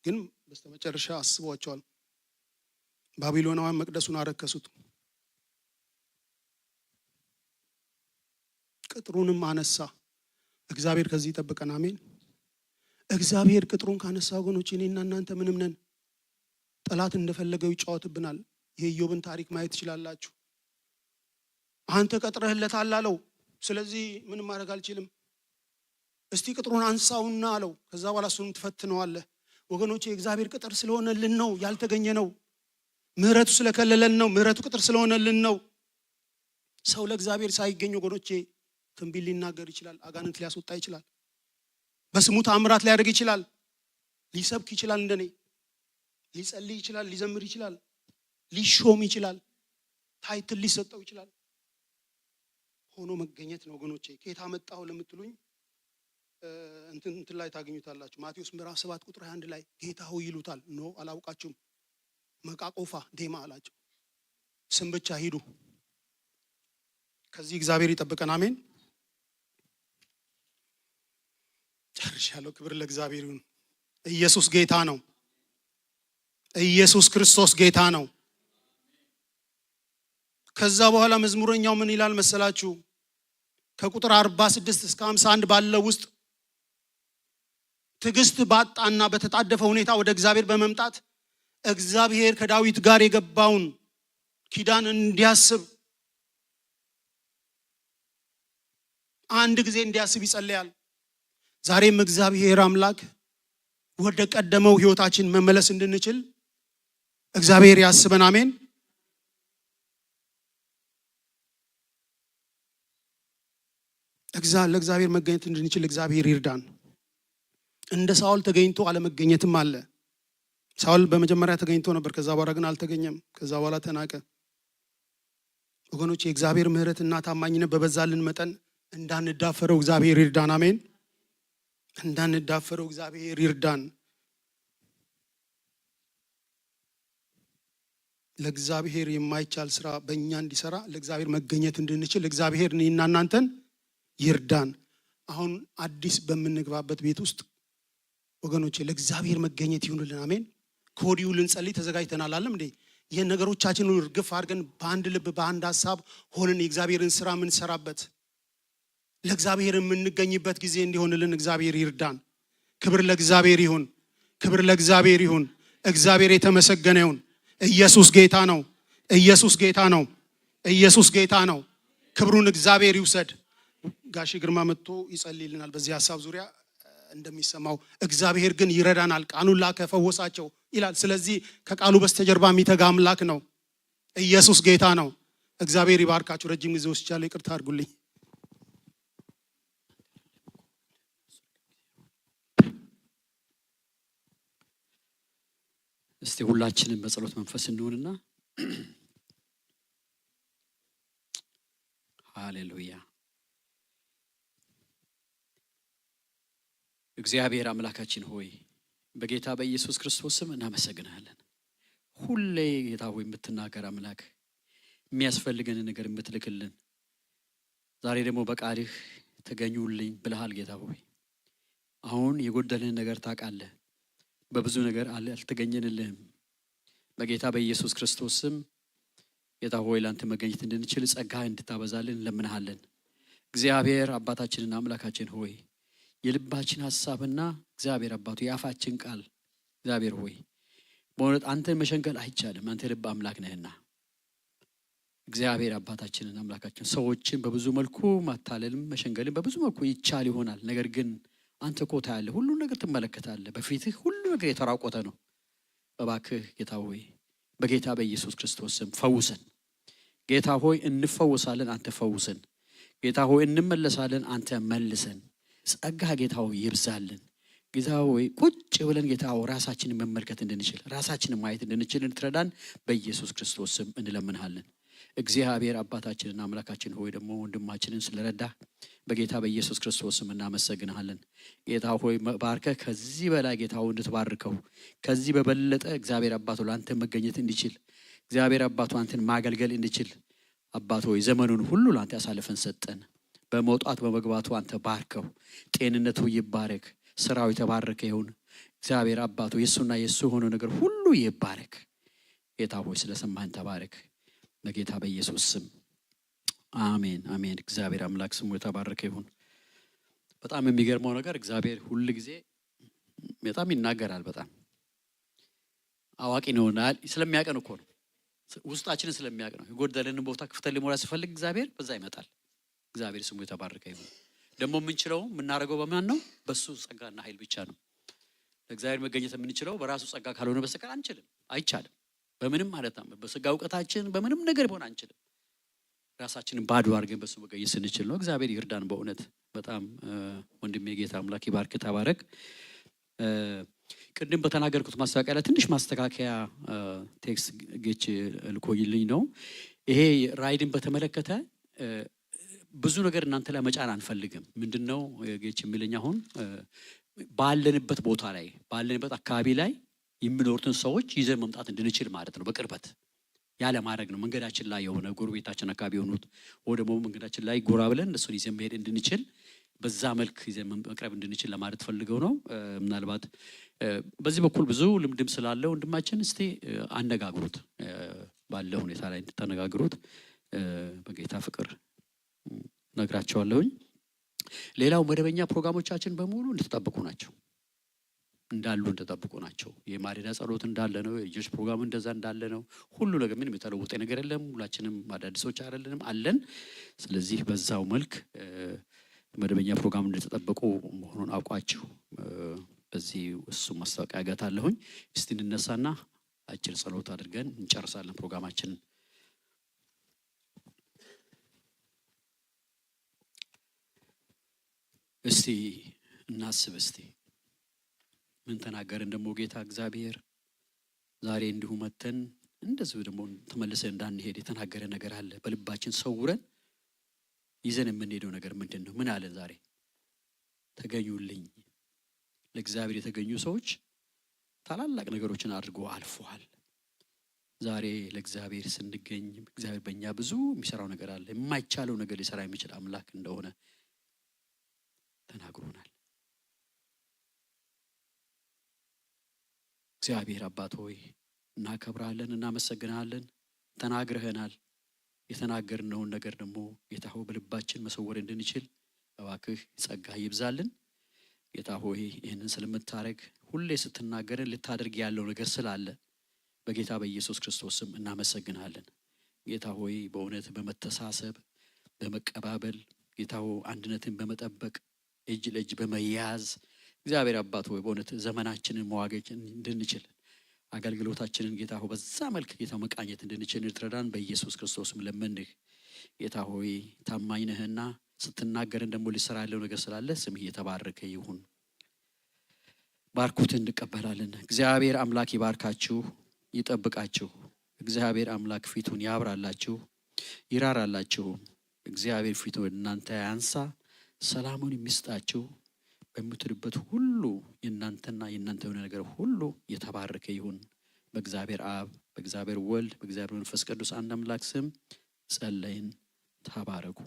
Speaker 1: ግን በስተመጨረሻ አስቧቸዋል። ባቢሎናውያን መቅደሱን አረከሱት፣ ቅጥሩንም አነሳ። እግዚአብሔር ከዚህ ይጠብቀን። አሜን። እግዚአብሔር ቅጥሩን ካነሳ ወገኖች እኔና እናንተ ምንም ነን። ጠላት እንደፈለገው ይጫወትብናል። የኢዮብን ታሪክ ማየት ትችላላችሁ። አንተ ቀጥረህለታል አለው፣ ስለዚህ ምንም ማድረግ አልችልም፣ እስቲ ቅጥሩን አንሳውና አለው። ከዛ በኋላ እሱንም ትፈትነዋለህ። ወገኖቼ የእግዚአብሔር ቅጥር ስለሆነልን ነው ያልተገኘ ነው። ምህረቱ ስለከለለን ነው። ምህረቱ ቅጥር ስለሆነልን ነው። ሰው ለእግዚአብሔር ሳይገኝ ወገኖቼ ትንቢት ሊናገር ይችላል፣ አጋንንት ሊያስወጣ ይችላል፣ በስሙ ተአምራት ሊያደርግ ይችላል፣ ሊሰብክ ይችላል፣ እንደኔ ሊጸልይ ይችላል፣ ሊዘምር ይችላል፣ ሊሾም ይችላል፣ ታይትል ሊሰጠው ይችላል። ሆኖ መገኘት ነው ወገኖቼ። ከየት አመጣው ለምትሉኝ እንትን ላይ ታገኙታላችሁ። ማቴዎስ ምዕራፍ 7 ቁጥር 21 ላይ ጌታ ሆይ ይሉታል። ኖ አላውቃችሁም፣ መቃቆፋ ዴማ አላቸው። ስም ብቻ ሂዱ። ከዚህ እግዚአብሔር ይጠብቀን። አሜን። ጨርሻለሁ። ክብር ለእግዚአብሔር ይሁን። ኢየሱስ ጌታ ነው። ኢየሱስ ክርስቶስ ጌታ ነው። ከዛ በኋላ መዝሙረኛው ምን ይላል መሰላችሁ? ከቁጥር 46 እስከ 51 ባለው ውስጥ ትዕግስት ባጣና በተጣደፈ ሁኔታ ወደ እግዚአብሔር በመምጣት እግዚአብሔር ከዳዊት ጋር የገባውን ኪዳን እንዲያስብ አንድ ጊዜ እንዲያስብ ይጸልያል። ዛሬም እግዚአብሔር አምላክ ወደ ቀደመው ህይወታችን መመለስ እንድንችል እግዚአብሔር ያስበን። አሜን። ለእግዚአብሔር መገኘት እንድንችል እግዚአብሔር ይርዳን። እንደ ሳኦል ተገኝቶ አለመገኘትም አለ። ሳኦል በመጀመሪያ ተገኝቶ ነበር፣ ከዛ በኋላ ግን አልተገኘም። ከዛ በኋላ ተናቀ። ወገኖች የእግዚአብሔር ምህረትና ታማኝነት በበዛልን መጠን እንዳንዳፈረው እግዚአብሔር ይርዳን። አሜን። እንዳንዳፈረው እግዚአብሔር ይርዳን። ለእግዚአብሔር የማይቻል ስራ በእኛ እንዲሰራ ለእግዚአብሔር መገኘት እንድንችል እግዚአብሔር እኔና እናንተን ይርዳን። አሁን አዲስ በምንግባበት ቤት ውስጥ ወገኖቼ ለእግዚአብሔር መገኘት ይሁንልን። አሜን። ከወዲሁ ልንጸልይ ተዘጋጅተናል። አለም እንዴ ይሄን ነገሮቻችንን እርግፍ አድርገን በአንድ ልብ በአንድ ሐሳብ ሆነን የእግዚአብሔርን ስራ የምንሰራበት ለእግዚአብሔር የምንገኝበት ጊዜ እንዲሆንልን እግዚአብሔር ይርዳን። ክብር ለእግዚአብሔር ይሁን። ክብር ለእግዚአብሔር ይሁን። እግዚአብሔር የተመሰገነ ይሁን። ኢየሱስ ጌታ ነው። ኢየሱስ ጌታ ነው። ኢየሱስ ጌታ ነው። ክብሩን እግዚአብሔር ይውሰድ። ጋሽ ግርማ መጥቶ ይጸልይልናል በዚህ ሐሳብ ዙሪያ እንደሚሰማው። እግዚአብሔር ግን ይረዳናል። ቃሉን ላከ ፈወሳቸው ይላል። ስለዚህ ከቃሉ በስተጀርባ የሚተጋ አምላክ ነው። ኢየሱስ ጌታ ነው። እግዚአብሔር ይባርካችሁ። ረጅም ጊዜ ወስጃለሁ፣ ይቅርታ አድርጉልኝ።
Speaker 2: እስቲ ሁላችንም በጸሎት መንፈስ እንሆንና ሃሌሉያ። እግዚአብሔር አምላካችን ሆይ በጌታ በኢየሱስ ክርስቶስ ስም እናመሰግናለን። ሁሌ ጌታ ሆይ የምትናገር አምላክ፣ የሚያስፈልገን ነገር የምትልክልን፣ ዛሬ ደግሞ በቃልህ ተገኙልኝ ብለሃል ጌታ ሆይ። አሁን የጎደለን ነገር ታውቃለህ። በብዙ ነገር አልተገኘንልህም። በጌታ በኢየሱስ ክርስቶስ ስም ጌታ ሆይ ላንተ መገኘት እንድንችል ጸጋ እንድታበዛልን እንለምንሃለን። እግዚአብሔር አባታችንና አምላካችን ሆይ የልባችን ሐሳብና እግዚአብሔር አባቱ የአፋችን ቃል እግዚአብሔር ሆይ በእውነት አንተን መሸንገል አይቻልም። አንተ ልብ አምላክ ነህና እግዚአብሔር አባታችንና አምላካችን ሰዎችን በብዙ መልኩ ማታለልም መሸንገልም በብዙ መልኩ ይቻል ይሆናል። ነገር ግን አንተ እኮ ታያለህ፣ ሁሉ ነገር ትመለከታለህ። በፊትህ ሁሉ ነገር የተራቆተ ነው። እባክህ ጌታ ሆይ በጌታ በኢየሱስ ክርስቶስ ስም ፈውሰን። ጌታ ሆይ እንፈወሳለን፣ አንተ ፈውሰን። ጌታ ሆይ እንመለሳለን፣ አንተ መልሰን። ጸጋ ጌታ ሆይ ይብዛልን። ጌታ ሆይ ቁጭ ብለን ጌታ ሆይ ራሳችንን መመልከት እንድንችል፣ ራሳችንን ማየት እንድንችል እንድትረዳን በኢየሱስ ክርስቶስ ስም እንለምንሃለን። እግዚአብሔር አባታችንና አምላካችን ሆይ ደግሞ ወንድማችንን ስለረዳ በጌታ በኢየሱስ ክርስቶስ ስም እናመሰግናለን። ጌታ ሆይ ባርከህ ከዚህ በላይ ጌታ ሆይ እንድትባርከው ከዚህ በበለጠ እግዚአብሔር አባቱ ላንተ መገኘት እንዲችል እግዚአብሔር አባቱ አንተን ማገልገል እንዲችል አባቱ ሆይ ዘመኑን ሁሉ ላንተ ያሳልፈን ሰጠን። በመውጣት በመግባቱ አንተ ባርከው። ጤንነቱ ይባረክ፣ ስራው የተባረከ ይሁን። እግዚአብሔር አባቱ የሱና የሱ ሆኖ ነገር ሁሉ ይባረክ። ጌታ ሆይ ስለሰማህን ተባረክ በጌታ በኢየሱስ ስም አሜን አሜን። እግዚአብሔር አምላክ ስሙ የተባረከ ይሁን። በጣም የሚገርመው ነገር እግዚአብሔር ሁሉ ጊዜ በጣም ይናገራል። በጣም አዋቂ ነው። ስለሚያቀን እኮ ነው። ውስጣችንን ስለሚያቀን ነው። የጎደለንን ቦታ ክፍተን ሊሞላ ሲፈልግ እግዚአብሔር በዛ ይመጣል። እግዚአብሔር ስሙ የተባረከ ይሁን። ደግሞ የምንችለው የምናደርገው በማን ነው? በሱ ጸጋና ኃይል ብቻ ነው። ለእግዚአብሔር መገኘት የምንችለው በራሱ ጸጋ ካልሆነ በስተቀር አንችልም፣ አይቻልም። በምንም ማለት ነው። በስጋ እውቀታችን በምንም ነገር ሆነ አንችልም። ራሳችንን ባዶ አድርገን በሱ መገኘት ስንችል ነው። እግዚአብሔር ይርዳን በእውነት በጣም ወንድሜ ጌታ አምላክ ይባርክ ተባረክ። ቅድም በተናገርኩት ማስተካከያ ላይ ትንሽ ማስተካከያ ቴክስት ጌች ልኮይልኝ ነው። ይሄ ራይድን በተመለከተ ብዙ ነገር እናንተ ላይ መጫን አንፈልግም። ምንድነው ጌች የሚለኝ አሁን ባለንበት ቦታ ላይ ባለንበት አካባቢ ላይ የሚኖሩትን ሰዎች ይዘን መምጣት እንድንችል ማለት ነው። በቅርበት ያለ ማድረግ ነው። መንገዳችን ላይ የሆነ ጎረቤታችን አካባቢ የሆኑት ወይ ደግሞ መንገዳችን ላይ ጎራ ብለን እሱን ይዘን መሄድ እንድንችል በዛ መልክ ይዘን መቅረብ እንድንችል ለማለት ፈልገው ነው። ምናልባት በዚህ በኩል ብዙ ልምድም ስላለ ወንድማችን እስቲ አነጋግሩት፣ ባለ ሁኔታ ላይ እንድታነጋግሩት በጌታ ፍቅር ነግራቸዋለሁኝ። ሌላው መደበኛ ፕሮግራሞቻችን በሙሉ እንድትጠብቁ ናቸው እንዳሉ እንደተጠብቁ ናቸው። የማለዳ ጸሎት እንዳለ ነው። የልጆች ፕሮግራም እንደዛ እንዳለ ነው። ሁሉ ነገር ምንም የተለወጠ ነገር የለም። ሁላችንም አዳዲሶች አይደለንም አለን። ስለዚህ በዛው መልክ መደበኛ ፕሮግራም እንደተጠበቁ መሆኑን አውቃችሁ በዚህ እሱ ማስታወቂያ ገታለሁኝ። እስቲ እንነሳና አጭር ጸሎት አድርገን እንጨርሳለን ፕሮግራማችንን። እስቲ እናስብ። እስቲ ምን ተናገርን ደግሞ ጌታ እግዚአብሔር ዛሬ እንዲሁ መተን እንደዚህ ደግሞ ተመልሰን እንዳንሄድ የተናገረ ነገር አለ። በልባችን ሰውረን ይዘን የምንሄደው ነገር ምንድን ነው? ምን አለ ዛሬ? ተገኙልኝ። ለእግዚአብሔር የተገኙ ሰዎች ታላላቅ ነገሮችን አድርጎ አልፈዋል። ዛሬ ለእግዚአብሔር ስንገኝ እግዚአብሔር በእኛ ብዙ የሚሰራው ነገር አለ። የማይቻለው ነገር ሊሰራ የሚችል አምላክ እንደሆነ ተናግሮናል። እግዚአብሔር አባት ሆይ እናከብራለን፣ እናመሰግናለን። ተናግረህናል። የተናገርነውን ነገር ደግሞ ጌታ ሆይ በልባችን መሰወር እንድንችል እባክህ ጸጋ ይብዛልን። ጌታ ሆይ ይህንን ስለምታረግ ሁሌ ስትናገርን ልታደርግ ያለው ነገር ስላለ በጌታ በኢየሱስ ክርስቶስ ስም እናመሰግናለን። ጌታ ሆይ በእውነት በመተሳሰብ በመቀባበል ጌታ ሆይ አንድነትን በመጠበቅ እጅ ለእጅ በመያዝ እግዚአብሔር አባት ሆይ በእውነት ዘመናችንን መዋገጭ እንድንችል አገልግሎታችንን ጌታ ሆይ በዛ መልክ ጌታ መቃኘት እንድንችል እንድትረዳን በኢየሱስ ክርስቶስም ለመንህ። ጌታ ሆይ ታማኝ ነህና ስትናገርን ደግሞ ሊሰራ ያለው ነገር ስላለ ስምህ የተባረከ ይሁን። ባርኩት እንቀበላለን። እግዚአብሔር አምላክ ይባርካችሁ፣ ይጠብቃችሁ። እግዚአብሔር አምላክ ፊቱን ያብራላችሁ፣ ይራራላችሁ። እግዚአብሔር ፊቱን እናንተ ያንሳ፣ ሰላሙን የሚስጣችሁ። በምትሉበት ሁሉ የእናንተና የእናንተ የሆነ ነገር ሁሉ የተባረከ ይሁን። በእግዚአብሔር አብ፣ በእግዚአብሔር ወልድ፣ በእግዚአብሔር መንፈስ ቅዱስ አንድ አምላክ ስም ጸለይን። ተባረኩ።